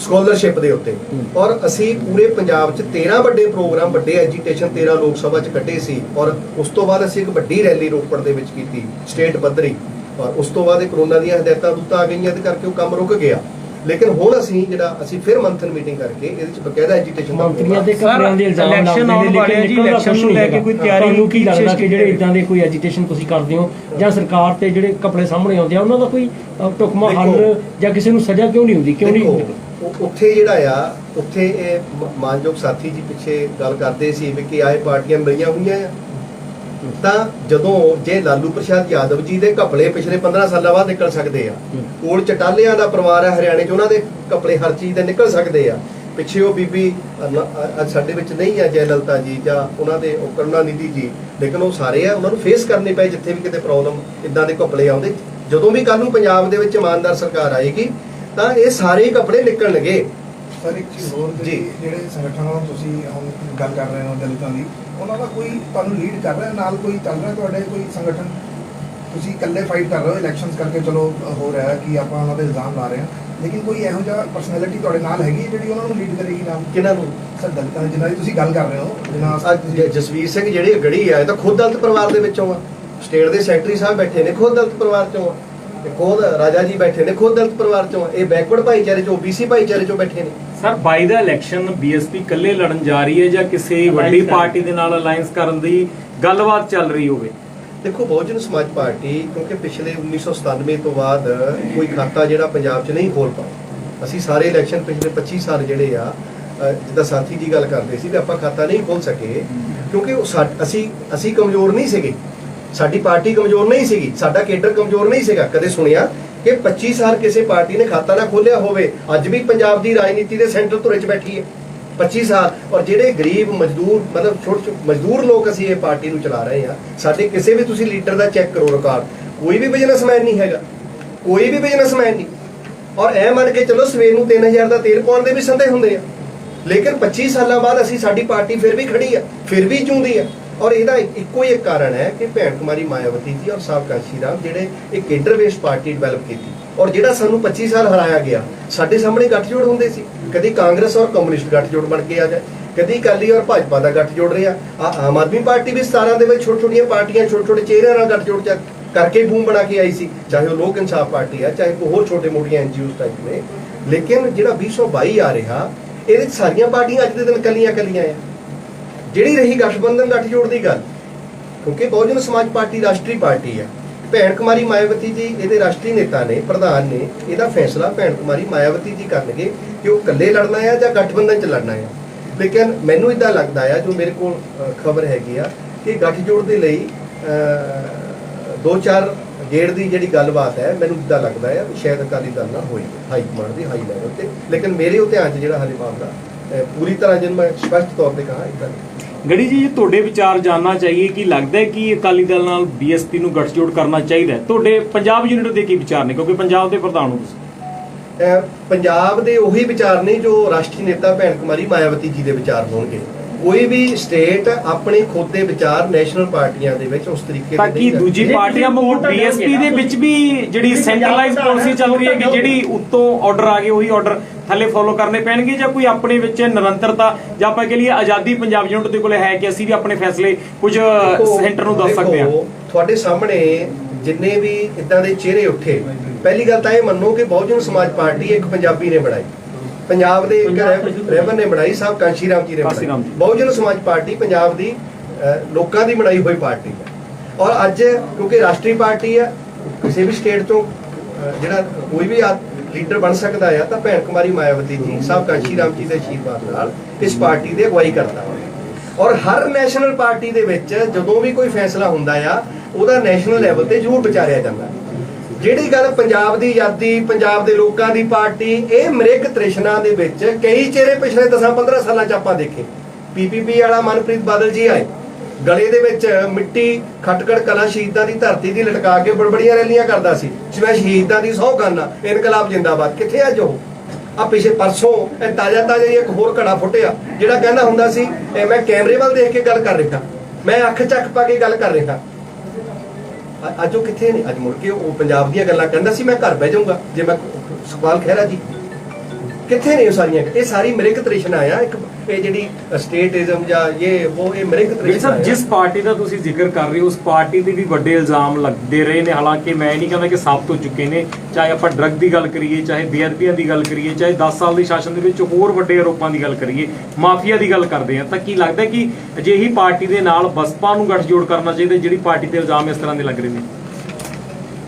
ਸਕਾਲਰਸ਼ਿਪ ਦੇ ਉੱਤੇ, ਔਰ ਅਸੀਂ ਪੂਰੇ ਪੰਜਾਬ 'ਚ 13 ਵੱਡੇ ਪ੍ਰੋਗਰਾਮ, ਵੱਡੇ ਐਜੀਟੇਸ਼ਨ 13 ਲੋਕ ਸਭਾ 'ਚ ਕੱਢੇ ਸੀ, ਔਰ ਉਸ ਤੋਂ ਬਾਅਦ ਅਸੀਂ ਇੱਕ ਵੱਡੀ ਰੈਲੀ ਰੋਪੜ ਦੇ ਵਿੱਚ ਕੀਤੀ ਸਟੇਟ ਪੱਧਰੀ, ਔਰ ਉਸ ਤੋਂ ਬਾਅਦ ਇਹ ਕਰੋਨਾ ਦੀਆਂ ਹਦਾਇਤਾਂ ਦੁੱਤਾਂ ਆ ਗਈਆਂ ਤੇ ਕਰਕੇ ਉਹ ਕੰਮ ਰੁਕ ਗਿਆ। ਲੇਕਿਨ ਹੁਣ ਅਸੀਂ ਫਿਰ ਮੰਥਨ ਮੀਟਿੰਗ ਕਰਕੇ ਇਹਦੇ 'ਚ ਬਕਾਇਦਾ ਐਜੀਟੇਸ਼ਨ ਮੰਤਰੀਆਂ ਦੇ ਕਮਰਿਆਂ ਦੇ ਇਲਜ਼ਾਮ ਇਲੈਕਸ਼ਨ ਆਉਣ ਵਾਲੇ ਆ ਜੀ, ਇਲੈਕਸ਼ਨ ਨੂੰ ਲੈ ਕੇ ਕੋਈ ਤਿਆਰੀ ਨੂੰ ਕੀ ਲੱਗਦਾ ਕਿ ਜਿਹੜੇ ਇਦਾਂ ਦੇ ਕੋਈ ਐਜੀਟੇਸ਼ਨ ਤੁਸੀਂ ਕਰਦੇ ਹੋ ਜਾਂ ਸਰਕਾਰ ਤੇ ਜਿਹੜੇ ਕਪੜੇ ਸਾਹਮਣੇ ਆਉਂਦੇ ਆ ਉਹਨਾਂ ਦਾ ਕੋਈ ਟੁਕਮਾ ਹੱਲ ਜਾਂ ਕਿਸੇ ਨੂੰ ਸਜ਼ਾ ਕਿਉਂ ਨਹੀਂ ਹੁੰਦੀ, ਕਿਉਂ ਨਹੀਂ? ਉੱਥੇ ਜਿਹੜਾ ਆ, ਉੱਥੇ ਇਹ ਮਾਨਯੋਗ ਸਾਥੀ ਜੀ ਪਿੱਛੇ ਗੱਲ ਕਰਦੇ ਸੀ ਵੀ ਕਿ ਆਏ ਪਾਰਟੀਆਂ ਮਿਲੀਆਂ ਹੋਈਆਂ ਆ, ਤਾਂ ਜਦੋਂ ਜੇ ਲਾਲੂ ਪ੍ਰਸਾਦ ਯਾਦਵ ਜੀ ਦੇ ਘਪਲੇ ਪਿਛਲੇ 15 ਸਾਲਾਂ ਬਾਅਦ ਨਿਕਲ ਸਕਦੇ ਆ, ਕੋਲ ਚਟਾਲਿਆਂ ਦਾ ਪਰਿਵਾਰ ਹੈ ਹਰਿਆਣੇ 'ਚ, ਉਹਨਾਂ ਦੇ ਘਪਲੇ ਹਰ ਚੀਜ਼ ਦੇ ਨਿਕਲ ਸਕਦੇ ਆ। ਪਿੱਛੇ ਉਹ ਬੀਬੀ ਸਾਡੇ ਵਿੱਚ ਨਹੀਂ ਆ ਜੈ ਲਲਿਤਾ ਜੀ ਜਾਂ ਉਹਨਾਂ ਦੇ ਕਰੁਣਾਨਿਧੀ ਜੀ, ਲੇਕਿਨ ਉਹ ਸਾਰੇ ਆ, ਉਹਨਾਂ ਨੂੰ ਫੇਸ ਕਰਨੀ ਪਏ ਜਿੱਥੇ ਵੀ ਕਿਤੇ ਪ੍ਰੋਬਲਮ ਇਦਾਂ ਦੇ ਘਪਲੇ ਆਉਂਦੇ। ਜਦੋਂ ਵੀ ਕੱਲ ਨੂੰ ਪੰਜਾਬ ਦੇ ਵਿੱਚ ਇਮਾਨਦਾਰ ਸਰਕਾਰ ਆਏਗੀ ਤਾਂ ਇਹ ਸਾਰੇ ਕੱਪੜੇ ਨਿਕਲਣਗੇ। ਸਰ ਇੱਕ ਚੀਜ਼ ਹੋਰ ਜੀ, ਜਿਹੜੇ ਸੰਗਠਨਾਂ ਨੂੰ ਤੁਸੀਂ ਹੁਣ ਗੱਲ ਕਰ ਰਹੇ ਹੋ ਦਲਿਤਾਂ ਦੀ, ਉਹਨਾਂ ਦਾ ਕੋਈ ਤੁਹਾਨੂੰ ਲੀਡ ਕਰ ਰਿਹਾ, ਨਾਲ ਕੋਈ ਚੱਲ ਰਿਹਾ ਤੁਹਾਡੇ ਕੋਈ ਸੰਗਠਨ? ਤੁਸੀਂ ਇਕੱਲੇ ਫਾਈਟ ਕਰ ਰਹੇ ਹੋ ਇਲੈਕਸ਼ਨਸ ਕਰਕੇ, ਚਲੋ ਹੋ ਰਿਹਾ ਕਿ ਆਪਾਂ ਉਹਨਾਂ ਦੇ ਇਲਜ਼ਾਮ ਲਾ ਰਹੇ ਹਾਂ, ਲੇਕਿਨ ਕੋਈ ਇਹੋ ਜਿਹਾ ਪਰਸਨੈਲਿਟੀ ਤੁਹਾਡੇ ਨਾਲ ਹੈਗੀ ਜਿਹੜੀ ਉਹਨਾਂ ਨੂੰ ਲੀਡ ਕਰੇਗੀ ਨਾਲ? ਕਿਹਨਾਂ ਨੂੰ? ਸਰ ਦਲਿਤਾਂ ਜਿਨ੍ਹਾਂ ਦੀ ਤੁਸੀਂ ਗੱਲ ਕਰ ਰਹੇ ਹੋ, ਜਿਨ੍ਹਾਂ ਜਸਵੀਰ ਸਿੰਘ ਜਿਹੜੇ ਗੜੀ ਆ, ਇਹ ਤਾਂ ਖੁਦ ਦਲਿਤ ਪਰਿਵਾਰ ਦੇ ਵਿੱਚੋਂ ਆ। ਸਟੇਟ ਦੇ ਸੈਕਟਰੀ ਸਾਹਿਬ ਬੈਠੇ ਨੇ ਖੁਦ ਦਲਿਤ ਪਰਿਵਾਰ ਚੋਂ ਆ, ਖੁਦ ਰਾਜਾ ਜੀ ਬੈਠੇ ਨੇ ਖੁਦ ਦਲਿਤ ਪਰਿਵਾਰ ਚੋਂ ਆ। ਇਹ ਬੈਕਵਰਡ ਭਾਈਚਾਰੇ ਚੋਂ, OBC ਭਾਈਚਾਰੇ ਚੋਂ ਬੈਠੇ ਨੇ। ਸਰ ਬਾਈ ਦਾ ਇਲੈਕਸ਼ਨ BSP ਇਕੱਲੇ ਲੜਨ ਜਾ ਰਹੀ ਹੈ ਜਾਂ ਕਿਸੇ ਵੱਡੀ ਪਾਰਟੀ ਦੇ ਨਾਲ ਅਲਾਈਅੰਸ ਕਰਨ ਦੀ ਗੱਲਬਾਤ ਚੱਲ ਰਹੀ ਹੋਵੇ? ਦੇਖੋ, ਬਹੁਜਨ ਸਮਾਜ ਪਾਰਟੀ ਕਿਉਂਕਿ ਪਿਛਲੇ 1997 ਤੋਂ ਬਾਅਦ ਕੋਈ ਖਾਤਾ ਜਿਹੜਾ ਪੰਜਾਬ 'ਚ ਨਹੀਂ ਖੋਲ ਪਾਇਆ। ਅਸੀਂ ਸਾਰੇ ਇਲੈਕਸ਼ਨ ਪਿਛਲੇ 25 ਸਾਲ ਜਿਹੜੇ ਆ, ਜਿੱਦਾਂ ਸਾਥੀ ਜੀ ਗੱਲ ਕਰਦੇ ਸੀ ਵੀ ਆਪਾਂ ਖਾਤਾ ਨਹੀਂ ਖੋਲ ਸਕੇ ਕਿਉਂਕਿ ਅਸੀਂ ਕਮਜ਼ੋਰ ਨਹੀਂ ਸੀਗੇ, ਸਾਡੀ ਪਾਰਟੀ ਕਮਜ਼ੋਰ ਨਹੀਂ ਸੀਗੀ, ਸਾਡਾ ਕੇਡਰ ਕਮਜ਼ੋਰ ਨਹੀਂ ਸੀਗਾ। ਕਦੇ ਸੁਣਿਆ ਕਿ 25 ਸਾਲ ਕਿਸੇ ਪਾਰਟੀ ਨੇ ਖਾਤਾ ਨਾ ਖੋਲਿਆ ਹੋਵੇ? ਅੱਜ ਵੀ ਪੰਜਾਬ ਦੀ ਰਾਜਨੀਤੀ ਦੇ ਸੈਂਟਰ ਧੁਰੇ 'ਚ ਬੈਠੀ ਹੈ 25 ਸਾਲ, ਔਰ ਜਿਹੜੇ ਗਰੀਬ ਮਜ਼ਦੂਰ, ਮਤਲਬ ਛੋਟੇ ਮਜ਼ਦੂਰ ਲੋਕ ਅਸੀਂ ਇਹ ਪਾਰਟੀ ਨੂੰ ਚਲਾ ਰਹੇ ਹਾਂ। ਸਾਡੇ ਕਿਸੇ ਵੀ ਤੁਸੀਂ ਲੀਡਰ ਦਾ ਚੈੱਕ ਕਰੋ ਰਿਕਾਰਡ, ਕੋਈ ਵੀ ਬਿਜ਼ਨਸਮੈਨ ਨਹੀਂ ਹੈਗਾ, ਕੋਈ ਵੀ ਬਿਜ਼ਨਸਮੈਨ ਨਹੀਂ। ਔਰ ਇਹ ਮੰਨ ਕੇ ਚਲੋ ਸਵੇਰ ਨੂੰ 3000 ਦਾ ਤੇਲ ਪਾਉਣ ਦੇ ਵੀ ਸੰਦੇ ਹੁੰਦੇ ਆ, ਲੇਕਿਨ 25 ਸਾਲਾਂ ਬਾਅਦ ਸਾਡੀ ਪਾਰਟੀ ਫਿਰ ਵੀ ਖੜੀ ਆ, ਫਿਰ ਵੀ ਜਿਉਂਦੀ ਆ। ਔਰ ਇਹਦਾ ਇੱਕੋ ਹੀ ਇੱਕ ਕਾਰਨ ਹੈ ਕਿ ਭੈਣ ਕੁਮਾਰੀ ਮਾਇਆਵਤੀ ਜੀ ਔਰ ਸਾਬਕਾ ਸ਼੍ਰੀਰਾਮ ਜਿਹੜੇ ਇੱਕ ਕੇਡਰ ਬੇਸਡ ਪਾਰਟੀ ਡਿਵੈਲਪ ਕੀਤੀ, ਔਰ ਜਿਹੜਾ ਸਾਨੂੰ 25 ਸਾਲ ਹਰਾਇਆ ਗਿਆ। ਸਾਡੇ ਸਾਹਮਣੇ ਗੱਠਜੋੜ ਹੁੰਦੇ ਸੀ, ਕਦੀ ਕਾਂਗਰਸ ਔਰ ਕਮਿਊਨਿਸਟ ਗੱਠਜੋੜ ਬਣ ਕੇ ਆ ਜਾਏ, ਕਦੀ ਅਕਾਲੀ ਔਰ ਭਾਜਪਾ ਦਾ ਗੱਠਜੋੜ ਰਿਹਾ। ਆਮ ਆਦਮੀ ਪਾਰਟੀ ਵੀ 17 ਦੇ ਵਿੱਚ ਛੋਟੀਆਂ ਪਾਰਟੀਆਂ, ਛੋਟੇ ਚਿਹਰਿਆਂ ਨਾਲ ਗੱਠਜੋੜ ਕਰਕੇ ਬੂਮ ਬਣਾ ਕੇ ਆਈ ਸੀ, ਚਾਹੇ ਉਹ ਲੋਕ ਇਨਸਾਫ ਪਾਰਟੀ ਆ, ਚਾਹੇ ਕੋਈ ਹੋਰ ਛੋਟੇ ਮੋਟੀਆਂ NGOs ਟਾਈਪ ਨੇ। ਲੇਕਿਨ ਜਿਹੜਾ 2022 ਆ ਰਿਹਾ, ਇਹਦੇ ਵਿੱਚ ਸਾਰੀਆਂ ਪਾਰਟੀਆਂ ਅੱਜ ਦੇ ਦਿਨ ਕੱਲੀਆਂ ਆ। ਜਿਹੜੀ ਰਹੀ ਗਠਬੰਧਨ ਗੱਠਜੋੜ ਦੀ ਗੱਲ, ਕਿਉਂਕਿ ਬਹੁਜਨ ਸਮਾਜ ਪਾਰਟੀ ਰਾਸ਼ਟਰੀ ਪਾਰਟੀ ਆ, ਭੈਣ ਕੁਮਾਰੀ ਮਾਇਆਵਤੀ ਜੀ ਇਹਦੇ ਰਾਸ਼ਟਰੀ ਨੇਤਾ ਨੇ, ਪ੍ਰਧਾਨ ਨੇ। ਇਹਦਾ ਫੈਸਲਾ ਭੈਣ ਕੁਮਾਰੀ ਮਾਇਆਵਤੀ ਜੀ ਕਰਨਗੇ ਕਿ ਉਹ ਇਕੱਲੇ ਲੜਨਾ ਆ ਜਾਂ ਗਠਬੰਧਨ 'ਚ ਲੜਨਾ ਆ। ਲੇਕਿਨ ਮੈਨੂੰ ਇਦਾਂ ਲੱਗਦਾ ਆ, ਜੋ ਮੇਰੇ ਕੋਲ ਖਬਰ ਹੈਗੀ ਆ, ਕਿ ਗੱਠਜੋੜ ਦੇ ਲਈ 2-4 ਗੇੜ ਦੀ ਜਿਹੜੀ ਗੱਲਬਾਤ ਹੈ, ਮੈਨੂੰ ਇਦਾਂ ਲੱਗਦਾ ਆ ਸ਼ਾਇਦ ਅਕਾਲੀ ਦਲ ਨਾਲ ਹੋਈ ਹਾਈ ਕਮਾਂਡ ਦੀ ਹਾਈ ਲੈਵਲ ਤੇ। ਲੇਕਿਨ ਮੇਰੇ ਉਹ ਧਿਆਨ 'ਚ ਜਿਹੜਾ ਹਾਲੇ ਮਾਮਲਾ ਪੂਰੀ ਤਰ੍ਹਾਂ ਜਿਹਨੂੰ ਮੈਂ ਸਪਸ਼ਟ ਤੌਰ ਤੇ ਕਹਾਂ ਇਦਾਂ। ਗੜੀ ਜੀ, ਤੁਹਾਡੇ ਵਿਚਾਰ ਜਾਨਣਾ ਚਾਹੀਏ ਕਿ ਲੱਗਦਾ ਹੈ ਕਿ ਅਕਾਲੀ ਦਲ ਨਾਲ BSP ਨੂੰ ਗੱਠਜੋੜ ਕਰਨਾ ਚਾਹੀਦਾ ਹੈ? ਤੁਹਾਡੇ ਪੰਜਾਬ ਯੂਨਿਟ ਦੇ ਕੀ ਵਿਚਾਰ ਨੇ, ਕਿਉਂਕਿ ਪੰਜਾਬ ਦੇ ਪ੍ਰਧਾਨ ਹੋ ਤੁਸੀਂ? ਪੰਜਾਬ ਦੇ ਉਹੀ ਵਿਚਾਰ ਨੇ ਜੋ ਰਾਸ਼ਟਰੀ ਨੇਤਾ ਭੈਣ ਕੁਮਾਰੀ ਮਾਇਆਵਤੀ ਜੀ ਦੇ ਵਿਚਾਰ ਹੋਣਗੇ। ਕੋਈ ਵੀ ਸਟੇਟ ਆਪਣੇ ਖੁਦ ਦੇ ਵਿਚਾਰ ਨੈਸ਼ਨਲ ਪਾਰਟੀਆਂ ਦੇ ਵਿੱਚ ਉਸ ਤਰੀਕੇ ਤਾਂ ਕਿ ਦੂਜੀ ਪਾਰਟੀਆਂ ਵਾਂਗੂ BSP ਦੇ ਵਿੱਚ ਵੀ ਜਿਹੜੀ ਸੈਂਟਰਲਾਈਜ਼ ਪਾਲਿਸੀ ਚੱਲ ਰਹੀ ਹੈ ਕਿ ਜਿਹੜੀ ਉੱਤੋਂ ਆਰਡਰ ਆ ਗਏ ਉਹੀ ਆਰਡਰ ਥੱਲੇ ਫੋਲੋ ਕਰਨੇ ਪੈਣਗੇ, ਜਾਂ ਕੋਈ ਆਪਣੇ ਵਿੱਚ ਨਿਰੰਤਰਤਾ ਜਾਂ ਆਪਾਂ ਕਹ ਲਈਏ ਆਜ਼ਾਦੀ ਪੰਜਾਬ ਯੂਨਿਟ ਦੇ ਕੋਲੇ ਹੈ ਕਿ ਅਸੀਂ ਵੀ ਆਪਣੇ ਫੈਸਲੇ ਕੁਝ ਸੈਂਟਰ ਨੂੰ ਦੱਸ ਸਕਦੇ ਹਾਂ? ਤੁਹਾਡੇ ਸਾਹਮਣੇ ਜਿੰਨੇ ਵੀ ਇਦਾਂ ਦੇ ਚਿਹਰੇ ਉੱਠੇ, ਪਹਿਲੀ ਗੱਲ ਤਾਂ ਇਹ ਮੰਨੋ ਕਿ ਬਹੁਜਨ ਸਮਾਜ ਪਾਰਟੀ ਇੱਕ ਪੰਜਾਬੀ ਨੇ ਬਣਾਈ, ਪੰਜਾਬ ਦੇ ਇੱਕ ਪੰਜਾਬ ਤੋਂ ਸ਼ੁਰੂ ਰਹਿਬਰ ਨੇ ਬਣਾਈ, ਸਾਹਿਬ ਕਾਂਸ਼ੀ ਰਾਮ ਜੀ ਨੇ ਕਾਂਸ਼ੀ ਰਾਮ ਬਣਾਈ। ਜੀ। ਬਹੁਜਨ ਸਮਾਜ ਪਾਰਟੀ ਪੰਜਾਬ ਦੀ ਲੋਕਾਂ ਦੀ ਬਣਾਈ ਹੋਈ ਪਾਰਟੀ ਹੈ। ਔਰ ਅੱਜ ਕਿਉਂਕਿ ਰਾਸ਼ਟਰੀ ਪਾਰਟੀ ਹੈ, ਕਿਸੇ ਵੀ ਸਟੇਟ ਤੋਂ ਜਿਹੜਾ ਕੋਈ ਵੀ ਲੀਡਰ ਬਣ ਸਕਦਾ ਆ, ਤਾਂ ਭੈਣ ਕੁਮਾਰੀ ਮਾਇਆਵਤੀ ਜੀ ਸਾਹਿਬ ਕਾਂਸ਼ੀ ਰਾਮ ਜੀ ਦੇ ਆਸ਼ੀਰਵਾਦ ਨਾਲ ਇਸ ਪਾਰਟੀ ਦੀ ਅਗਵਾਈ ਕਰਦਾ ਹੈ। ਔਰ ਹਰ ਨੈਸ਼ਨਲ ਪਾਰਟੀ ਦੇ ਵਿੱਚ ਜਦੋਂ ਵੀ ਕੋਈ ਫੈਸਲਾ ਹੁੰਦਾ ਆ, ਉਹਦਾ ਨੈਸ਼ਨਲ ਲੈਵਲ ਤੇ ਜ਼ਰੂਰ ਵਿਚਾਰਿਆ ਜਾਂਦਾ। ਜਿਹੜੀ ਗੱਲ ਪੰਜਾਬ ਦੀ ਆਜ਼ਾਦੀ, ਪੰਜਾਬ ਦੇ ਲੋਕਾਂ ਦੀ ਪਾਰਟੀ, ਇਹ ਮ੍ਰਿਗ ਤ੍ਰਿਸ਼ਨਾ ਦੇ ਵਿੱਚ ਕਈ ਚਿਹਰੇ ਪਿਛਲੇ 10-15 ਸਾਲਾਂ 'ਚ ਆਪਾਂ ਦੇਖੇ। ਪੀਪੀਪੀ ਵਾਲਾ ਮਨਪ੍ਰੀਤ ਬਾਦਲ ਜੀ ਆਏ, ਗਲੇ ਦੇ ਵਿੱਚ ਮਿੱਟੀ ਖਟਕੜ ਕਲਾਂ ਸ਼ਹੀਦਾਂ ਦੀ ਧਰਤੀ ਦੀ ਲਟਕਾ ਕੇ ਬੜਬੜੀਆਂ ਰੈਲੀਆਂ ਕਰਦਾ ਸੀ, ਜਿਵੇਂ ਸ਼ਹੀਦਾਂ ਦੀ ਸਹੁੰ ਖਾਨਾ, ਇਨਕਲਾਬ ਜਿੰਦਾਬਾਦ। ਕਿੱਥੇ ਅੱਜ ਉਹ? ਆ ਪਿਛੇ ਪਰਸੋਂ ਇਹ ਤਾਜ਼ਾ ਇੱਕ ਹੋਰ ਘੜਾ ਫੁੱਟਿਆ, ਜਿਹੜਾ ਕਹਿੰਦਾ ਹੁੰਦਾ ਸੀ ਮੈਂ ਕੈਮਰੇ ਵੱਲ ਦੇਖ ਕੇ ਗੱਲ ਕਰ ਰਿਹਾ, ਮੈਂ ਅੱਖ ਚੱਕ ਪਾ ਕੇ ਗੱਲ ਕਰ ਰਿਹਾ। ਅੱਜ ਉਹ ਕਿੱਥੇ ਨੇ? ਅੱਜ ਮੁੜ ਕੇ ਉਹ ਪੰਜਾਬ ਦੀਆਂ ਗੱਲਾਂ ਕਹਿੰਦਾ ਸੀ, ਮੈਂ ਘਰ ਬਹਿ ਜਾਊਂਗਾ ਜੇ ਮੈਂ ਸੁਖਪਾਲ ਖਹਿਰਾ ਜੀ ਕਿੱਥੇ ਨੇ? ਉਹ ਸਾਰੀਆਂ ਇਹ ਸਾਰੀ ਮ੍ਰਿਗ ਤ੍ਰਿਸ਼ਨਾ ਆ, ਇੱਕ ਇਹ ਜਿਹੜੀ ਸਟੇਟਿਜ਼ਮ ਜਾਂ ਇਹ ਮ੍ਰਿਗ ਤ੍ਰਿਸ਼ਨਾ ਸਰ, ਜਿਸ ਪਾਰਟੀ ਦਾ ਤੁਸੀਂ ਜ਼ਿਕਰ ਕਰ ਰਹੇ ਹੋ ਉਸ ਪਾਰਟੀ ਤੇ ਵੀ ਵੱਡੇ ਇਲਜ਼ਾਮ ਲੱਗਦੇ ਰਹੇ ਨੇ। ਹਾਲਾਂਕਿ ਮੈਂ ਨਹੀਂ ਕਹਿੰਦਾ ਕਿ ਸਾਬਤ ਹੋ ਚੁੱਕੇ ਨੇ, ਚਾਹੇ ਆਪਾਂ ਡਰੱਗ ਦੀ ਗੱਲ ਕਰੀਏ, ਚਾਹੇ ਬੇਅਦਬੀਆਂ ਦੀ ਗੱਲ ਕਰੀਏ, ਚਾਹੇ 10 ਸਾਲ ਦੇ ਸ਼ਾਸਨ ਦੇ ਵਿੱਚ ਹੋਰ ਵੱਡੇ ਆਰੋਪਾਂ ਦੀ ਗੱਲ ਕਰੀਏ, ਮਾਫੀਆ ਦੀ ਗੱਲ ਕਰਦੇ ਆ, ਤਾਂ ਕੀ ਲੱਗਦਾ ਕਿ ਅਜਿਹੀ ਪਾਰਟੀ ਦੇ ਨਾਲ ਬਸਪਾ ਨੂੰ ਗੱਠਜੋੜ ਕਰਨਾ ਚਾਹੀਦਾ ਜਿਹੜੀ ਪਾਰਟੀ ਤੇ ਇਲਜ਼ਾਮ ਇਸ ਤਰ੍ਹਾਂ ਦੇ ਲੱਗ ਰਹੇ ਨੇ?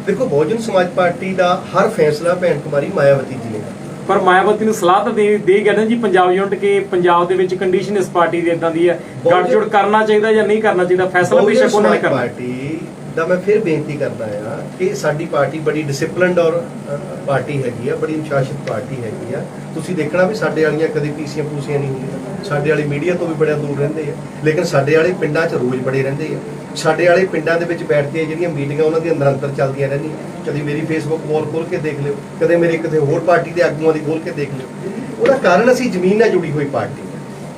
ਦੇਖੋ, ਬਹੁਜਨ ਸਮਾਜ ਪਾਰਟੀ ਦਾ ਹਰ ਫੈਸਲਾ ਭੈਣ ਕੁਮਾਰੀ ਮਾਇਆਵਤੀ ਜੀ ਨੇ। ਪਰ ਮਾਇਆਵਤੀ ਨੂੰ ਸਲਾਹ ਤਾਂ ਦੇ ਗਿਆ ਨਾ ਜੀ ਪੰਜਾਬ ਯੂਨਿਟ ਕੇ ਪੰਜਾਬ ਦੇ ਵਿੱਚ ਕੰਡੀਸ਼ਨ ਇਸ ਪਾਰਟੀ ਦੀ ਇਦਾਂ ਦੀ ਹੈ, ਗੱਠਜੋੜ ਕਰਨਾ ਚਾਹੀਦਾ ਜਾਂ ਨਹੀਂ ਕਰਨਾ ਚਾਹੀਦਾ, ਫੈਸਲਾ ਬੇਸ਼ੱਕ ਉਹਨਾਂ ਨੇ ਕਰਨਾ। ਪਾਰਟੀ ਦਾ ਮੈਂ ਫਿਰ ਬੇਨਤੀ ਕਰਦਾ ਆ ਕਿ ਸਾਡੀ ਪਾਰਟੀ ਬੜੀ ਡਿਸਪਲਿਨਡ ਔਰ ਪਾਰਟੀ ਹੈਗੀ ਆ, ਬੜੀ ਅਨੁਸ਼ਾਸਿਤ ਪਾਰਟੀ ਹੈਗੀ ਆ। ਤੁਸੀਂ ਦੇਖਣਾ ਵੀ ਸਾਡੇ ਵਾਲੀਆਂ ਕਦੇ ਪੂਸੀਆਂ ਨਹੀਂ ਹੁੰਦੀਆਂ, ਸਾਡੇ ਵਾਲੇ ਮੀਡੀਆ ਤੋਂ ਵੀ ਬੜਾ ਦੂਰ ਰਹਿੰਦੇ ਆ, ਲੇਕਿਨ ਸਾਡੇ ਵਾਲੇ ਪਿੰਡਾਂ 'ਚ ਰੋਜ਼ ਬੜੇ ਰਹਿੰਦੇ ਆ। ਸਾਡੇ ਵਾਲੇ ਪਿੰਡਾਂ ਦੇ ਵਿੱਚ ਬੈਠ ਕੇ ਜਿਹੜੀਆਂ ਮੀਟਿੰਗਾਂ ਉਹਨਾਂ ਦੀਆਂ ਨਿਰੰਤਰ ਚੱਲਦੀਆਂ ਰਹਿੰਦੀਆਂ। ਕਦੀ ਮੇਰੀ ਫੇਸਬੁੱਕ ਵਾਲ ਖੋਲ ਕੇ ਦੇਖ ਲਿਓ, ਕਦੇ ਮੇਰੇ ਕਿਤੇ ਹੋਰ ਪਾਰਟੀ ਦੇ ਆਗੂਆਂ ਦੀ ਖੋਲ ਕੇ ਦੇਖ ਲਿਓ। ਉਹਦਾ ਕਾਰਨ ਅਸੀਂ ਜ਼ਮੀਨ ਨਾਲ ਜੁੜੀ ਹੋਈ ਪਾਰਟੀ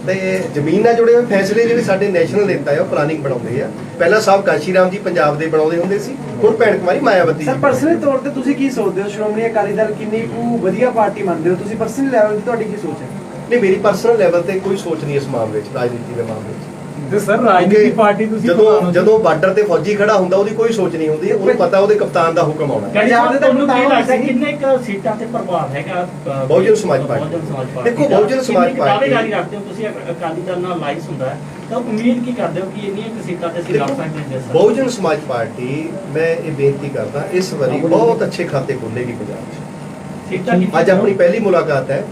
ਤੇ ਜ਼ਮੀਨ ਨਾਲ ਜੁੜੇ ਹੋਏ ਫੈਸਲੇ ਜਿਹੜੇ ਸਾਡੇ ਨੈਸ਼ਨਲ ਨੇਤਾ ਆ ਉਹ ਪਲਾਨਿੰਗ ਬਣਾਉਂਦੇ ਆ। ਪਹਿਲਾਂ ਸਾਹਿਬ ਕਾਂਸ਼ੀ ਰਾਮ ਜੀ ਪੰਜਾਬ ਦੇ ਬਣਾਉਂਦੇ ਹੁੰਦੇ ਸੀ, ਹੁਣ ਭੈਣ ਕੁਮਾਰੀ ਮਾਇਆਵਤੀ। ਸਰ, ਪਰਸਨਲ ਤੌਰ ਤੇ ਤੁਸੀਂ ਕੀ ਸੋਚਦੇ ਹੋ? ਸ਼੍ਰੋਮਣੀ ਅਕਾਲੀ ਦਲ ਕਿੰਨੀ ਕੁ ਵਧੀਆ ਪਾਰਟੀ ਮੰਨਦੇ ਹੋ ਤੁਸੀਂ? ਪਰਸਨਲ ਲੈਵਲ ਤੇ ਤੁਹਾਡੀ ਕੀ ਸੋਚ ਹੈ? ਨਹੀਂ, ਮੇਰੀ ਪਰਸਨਲ ਲੈਵਲ ਤੇ ਕੋਈ ਸੋਚ ਨਹੀਂ ਇਸ ਮਾਮਲੇ 'ਚ, ਰਾਜਨੀਤੀ ਦੇ ਮਾਮਲੇ 'ਚ। ਤੇ ਸਰ, ਰਾਜਨੀਤੀ ਪਾਰਟੀ ਤੁਸੀਂ ਜਦੋਂ ਬਾਰਡਰ ਤੇ ਫੌਜੀ ਖੜਾ ਹੁੰਦਾ ਉਹਦੀ ਕੋਈ ਸੋਚ ਨਹੀਂ ਹੁੰਦੀ, ਉਹਨੂੰ ਪਤਾ ਉਹਦੇ ਕਪਤਾਨ ਦਾ ਹੁਕਮ ਆਉਣਾ। ਪੰਜਾਬ ਦੇ ਤੁਹਾਨੂੰ ਕੀ ਲੱਗਦਾ ਕਿੰਨੇ ਕੁ ਸੀਟਾਂ ਤੇ ਪ੍ਰਭਾਵ ਹੈਗਾ ਬਹੁਜਨ ਸਮਾਜ ਪਾਰਟੀ? ਦੇਖੋ, ਬਹੁਜਨ ਸਮਾਜ ਪਾਰਟੀ ਦਾਅਵੇਦਾਰੀ ਰੱਖਦੇ ਹੋ ਤੁਸੀਂ, ਅਕਾਲੀ ਦਲ ਨਾਲ ਲਾਈਸ ਹੁੰਦਾ ਹੈ, ਤਾਂ ਉਮੀਦ ਕੀ ਕਰਦੇ ਹੋ ਕਿ ਇੰਨੀਆਂ ਕੁ ਸੀਟਾਂ ਤੇ ਅਸੀਂ ਲੜ ਸਕਦੇ ਹਾਂ? ਬਹੁਜਨ ਸਮਾਜ ਪਾਰਟੀ, ਮੈਂ ਇਹ ਬੇਨਤੀ ਕਰਦਾ, ਇਸ ਵਾਰੀ ਬਹੁਤ ਅੱਛੇ ਖਾਤੇ ਖੋਲੇਗੀ ਪੰਜਾਬ 'ਚ। ਸੀਟਾਂ ਅੱਜ ਆਪਣੀ ਪਹਿਲੀ ਮੁਲਾਕਾਤ ਹੈ,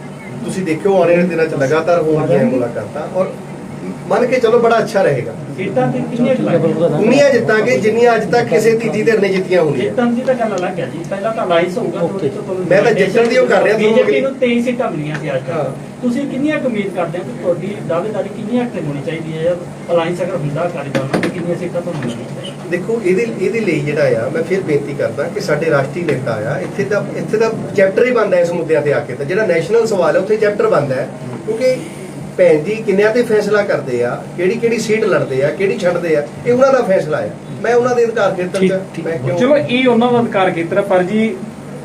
ਤੁਸੀਂ ਦੇਖਿਓ ਆਉਣ ਵਾਲੇ ਦਿਨਾਂ 'ਚ ਲਗਾਤਾਰ ਹੋਣਗੀਆਂ ਮੁਲਾਕਾਤਾਂ, ਔਰ ਮੰਨ ਕੇ ਚਲੋ ਬੜਾ ਅੱਛਾ ਰਹੇਗਾ। ਸੀਟਾਂ ਤੇ ਕਿੰਨੀਆਂ ਕੁ ਲੱਗਦੀਆਂ? ਉਨੀਆਂ ਜਿੱਤਾਂਗੇ ਜਿੰਨੀਆਂ ਅੱਜ ਤੱਕ ਕਿਸੇ ਤੀਜੀ ਧਿਰ ਨੇ ਜਿੱਤੀਆਂ ਹੋਣਗੀਆਂ। ਜਿੱਤਣ ਦੀ ਤਾਂ ਗੱਲ ਅਲੱਗ ਹੈ ਜੀ, ਪਹਿਲਾਂ ਤਾਂ ਲਾਈਸ ਹੋਊਗਾ ਥੋੜੀ ਤੋਂ ਤੁਹਾਨੂੰ। ਮੈਂ ਤਾਂ ਜਿੱਤਣ ਦੀ ਉਹ ਕਰ ਰਿਹਾ, ਬੀਜੇਪੀ ਨੂੰ 23 ਸੀਟਾਂ ਮਿਲੀਆਂ ਸੀ ਅੱਜ ਹਾਂ। ਤੱਕ। ਤੁਸੀਂ ਕਿੰਨੀਆਂ ਕੁ ਉਮੀਦ ਕਰਦੇ ਹੋ ਕਿ ਤੁਹਾਡੀ ਦਾਅਵੇਦਾਰੀ ਕਿੰਨੀਆਂ ਕੁ ਹੋਣੀ ਚਾਹੀਦੀ ਹੈ? ਅਲਾਈਅੰਸ ਅਗਰ ਹੁੰਦਾ ਅਕਾਲੀ ਦਲ ਨਾਲ, ਤਾਂ ਕਿੰਨੀਆਂ ਸੀਟਾਂ ਤੁਹਾਨੂੰ ਮਿਲਣਗੀਆਂ? ਦੇਖੋ, ਇਹਦੇ ਲਈ ਜਿਹੜਾ ਆ, ਮੈਂ ਫਿਰ ਬੇਨਤੀ ਕਰਦਾ ਕਿ ਸਾਡੇ ਰਾਸ਼ਟਰੀ ਨੇਤਾ ਆ, ਇੱਥੇ ਦਾ ਚੈਪਟਰ ਹੀ ਬਣਦਾ ਇਸ ਮੁੱਦਿਆਂ ਤੇ ਆ ਕੇ। ਤਾਂ ਜਿਹੜਾ ਨੈਸ਼ਨਲ ਸਵਾਲ ਹੈ ਉੱਥੇ ਚੈਪਟਰ ਬਣਦਾ ਹੈ, ਕਿਉਂਕਿ ਭੈਣ ਜੀ ਕਿੰਨਿਆਂ ਤੇ ਫੈਸਲਾ ਕਰਦੇ ਆ, ਕਿਹੜੀ ਸੀਟ ਲੜਦੇ ਆ, ਕਿਹੜੀ ਛੱਡਦੇ ਆ, ਇਹ ਉਹਨਾਂ ਦਾ ਫੈਸਲਾ ਆ। ਮੈਂ ਉਹਨਾਂ ਦੇ ਅਧਿਕਾਰ ਖੇਤਰ 'ਚ ਮੈਂ ਕਿਉਂ? ਚਲੋ, ਇਹ ਉਹਨਾਂ ਦਾ ਅਧਿਕਾਰ ਖੇਤਰ ਹੈ, ਪਰ ਜੀ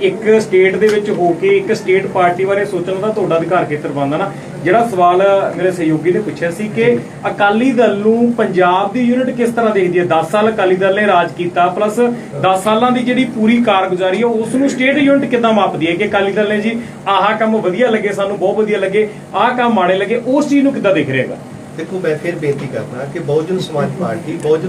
ਇੱਕ ਸਟੇਟ ਦੇ ਵਿੱਚ ਹੋ ਕੇ ਇੱਕ ਸਟੇਟ ਪਾਰਟੀ ਬਾਰੇ ਸੋਚਣ ਦਾ ਤੁਹਾਡਾ ਅਧਿਕਾਰ ਖੇਤਰ ਬਣਦਾ ਨਾ। ਜਿਹੜਾ ਸਵਾਲ ਮੇਰੇ ਸਹਿਯੋਗੀ ਨੇ ਪੁੱਛਿਆ ਸੀ ਕਿ ਅਕਾਲੀ ਦਲ ਨੂੰ ਪੰਜਾਬ ਦੀ ਯੂਨਿਟ ਕਿਸ ਤਰ੍ਹਾਂ ਦੇਖਦੀ ਹੈ? 10 ਸਾਲ ਅਕਾਲੀ ਦਲ ਨੇ ਰਾਜ ਕੀਤਾ, ਪਲੱਸ 10 ਸਾਲਾਂ ਦੀ ਜਿਹੜੀ ਪੂਰੀ ਕਾਰਗੁਜ਼ਾਰੀ ਹੈ ਉਸ ਨੂੰ ਸਟੇਟ ਯੂਨਿਟ ਕਿੱਦਾਂ ਮਾਪਦੀ ਹੈ ਕਿ ਅਕਾਲੀ ਦਲ ਨੇ ਜੀ ਆਹ ਕੰਮ ਵਧੀਆ ਲੱਗੇ, ਸਾਨੂੰ ਬਹੁਤ ਵਧੀਆ ਲੱਗੇ, ਆਹ ਕੰਮ ਮਾੜੇ ਲੱਗੇ, ਉਸ ਚੀਜ਼ ਨੂੰ ਕਿੱਦਾਂ ਦੇਖ ਰਹੇਗਾ? ਦੇਖੋ, ਮੈਂ ਫਿਰ ਬੇਨਤੀ ਕਰਦਾ ਕਿ ਬਹੁਜਨ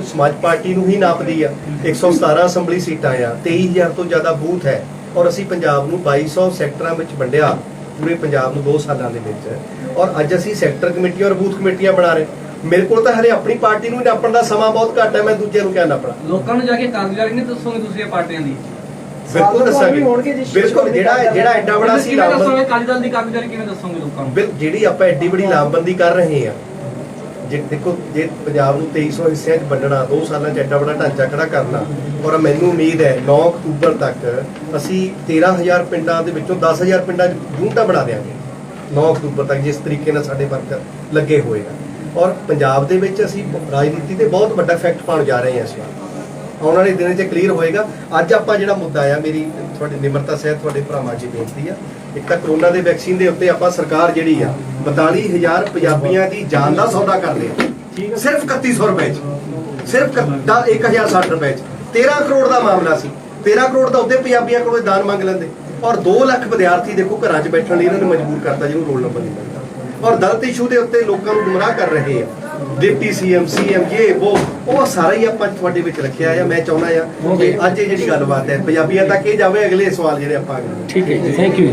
ਸਮਾਜ ਪਾਰਟੀ ਨੂੰ ਹੀ ਨਾਪਦੀ ਆ। 117 ਅਸੈਂਬਲੀ ਸੀਟਾਂ ਆ, 23,000 ਤੋਂ ਜ਼ਿਆਦਾ ਬੂਥ ਹੈ, ਔਰ ਅਸੀਂ ਪੰਜਾਬ ਨੂੰ 2200 ਸੈਕਟਰਾਂ ਵਿੱਚ ਵੰਡਿਆ, ਪੂਰੇ ਪੰਜਾਬ ਨੂੰ 2 ਸਾਲਾਂ ਦੇ ਵਿੱਚ। ਔਰ ਅੱਜ ਅਸੀਂ ਸੈਕਟਰ ਕਮੇਟੀ ਔਰ ਬੂਥ ਕਮੇਟੀਆਂ ਬਣਾ ਰਹੇ। ਮੇਰੇ ਕੋਲ ਤਾਂ ਹਲੇ ਆਪਣੀ ਪਾਰਟੀ ਨੂੰ ਨਾਪਣ ਦਾ ਸਮਾਂ ਬਹੁਤ ਘੱਟ ਹੈ, ਮੈਂ ਦੂਜੇ ਨੂੰ ਕਿਆ ਨਾਪਣਾ? ਲੋਕਾਂ ਨੂੰ ਜਾ ਕੇ ਕਾਰਗੁਜ਼ਾਰੀ ਨਹੀਂ ਦੱਸੋਗੇ ਤੁਸੀਂ ਇਹ ਪਾਰਟੀਆਂ ਦੀ? ਬਿਲਕੁਲ ਦੱਸਾਂਗੇ, ਬਿਲਕੁਲ। ਜਿਹੜਾ ਐਡਾ ਬੜਾ ਸੀ ਦੱਸੋਗੇ ਅਕਾਲੀ ਦਲ ਦੀ ਕਾਰਗੁਜ਼ਾਰੀ ਕਿਵੇਂ ਦੱਸੋਗੇ ਲੋਕਾਂ ਨੂੰ? ਜਿਹੜੀ ਆਪਾਂ ਐਡੀ ਬੜੀ ਲਾਮਬੰਦੀ ਕਰ ਰਹੇ ਆ, ਦੇਖੋ, ਜੇ ਪੰਜਾਬ ਨੂੰ 2300 ਹਿੱਸਿਆਂ 'ਚ ਵੰਡਣਾ, 2 ਸਾਲਾਂ 'ਚ ਐਡਾ ਬੜਾ ਢਾਂਚਾ ਖੜਾ ਕਰਨਾ, ਔਰ ਮੈਨੂੰ ਉਮੀਦ ਹੈ 9 ਅਕਤੂਬਰ ਤੱਕ ਅਸੀਂ 13,000 ਪਿੰਡਾਂ ਦੇ ਵਿੱਚੋਂ 10,000 ਪਿੰਡਾਂ 'ਚ ਯੂਨਿਟਾਂ ਬਣਾ ਦਿਆਂਗੇ। 9 ਅਕਤੂਬਰ ਤੱਕ ਜਿਸ ਤਰੀਕੇ ਨਾਲ ਸਾਡੇ ਵਰਕਰ ਲੱਗੇ ਹੋਏ ਆ, ਔਰ ਪੰਜਾਬ ਦੇ ਵਿੱਚ ਅਸੀਂ ਰਾਜਨੀਤੀ ਤੇ ਬਹੁਤ ਵੱਡਾ ਇਫੈਕਟ ਪਾਉਣ ਜਾ ਰਹੇ ਹਾਂ ਇਸ ਵਾਰ। ਆਉਣ ਵਾਲੇ ਦਿਨਾਂ 'ਚ ਕਲੀਅਰ ਹੋਏਗਾ। ਅੱਜ ਆਪਾਂ ਜਿਹੜਾ ਮੁੱਦਾ ਆ, ਮੇਰੀ ਤੁਹਾਡੀ ਨਿਮਰਤਾ ਸਹਿਤ ਤੁਹਾਡੇ ਭਰਾਵਾਂ ਅੱਗੇ ਬੇਨਤੀ ਆ, ਇੱਕ ਤਾਂ ਕਰੋਨਾ ਦੇ ਵੈਕਸੀਨ ਦੇ ਉੱਤੇ ਆਪਾਂ ਸਰਕਾਰ ਜਿਹੜੀ ਆ 42,000 ਪੰਜਾਬੀਆਂ ਦੀ ਜਾਨ ਦਾ ਸੌਦਾ ਕਰ ਲਿਆ, ਸਿਰਫ 3100 ਰੁਪਏ 'ਚ, ਸਿਰਫ 1060 ਰੁਪਏ 'ਚ। 13 ਕਰੋੜ ਦਾ ਮਾਮਲਾ ਸੀ, 13 ਕਰੋੜ ਦਾ ਉੱਤੇ ਪੰਜਾਬੀਆਂ ਕੋਲੋਂ ਦਾਨ ਮੰਗ ਲੈਂਦੇ। ਔਰ 2 ਲੱਖ ਵਿਦਿਆਰਥੀ ਦੇਖੋ ਘਰਾਂ 'ਚ ਬੈਠਣ ਲਈ ਇਹਨਾਂ ਨੇ ਮਜਬੂਰ ਕਰਤਾ ਜਿਹਨੂੰ ਰੋਲ ਨੰਬਰ ਨਹੀਂ ਮਿਲਦਾ। ਔਰ ਦਲਿਤ ਇਸ਼ੂ ਦੇ ਉੱਤੇ ਲੋਕਾਂ ਨੂੰ ਗੁੰਮਰਾਹ ਕਰ ਰਹੇ ਆ, ਡਿਪਟੀ ਸੀਐਮ ਇਹ ਉਹ ਸਾਰਾ ਹੀ ਆਪਾਂ ਤੁਹਾਡੇ ਵਿੱਚ ਰੱਖਿਆ ਆ। ਮੈਂ ਚਾਹੁੰਦਾ ਆ ਕਿ ਅੱਜ ਇਹ ਜਿਹੜੀ ਗੱਲਬਾਤ ਹੈ ਪੰਜਾਬੀਆਂ ਤੱਕ ਇਹ ਜਾਵੇ, ਅਗਲੇ ਸਵਾਲ ਜਿਹੜੇ ਆਪਾਂ ਠੀਕ ਹੈ ਜੀ, ਥੈਂਕ ਯੂ।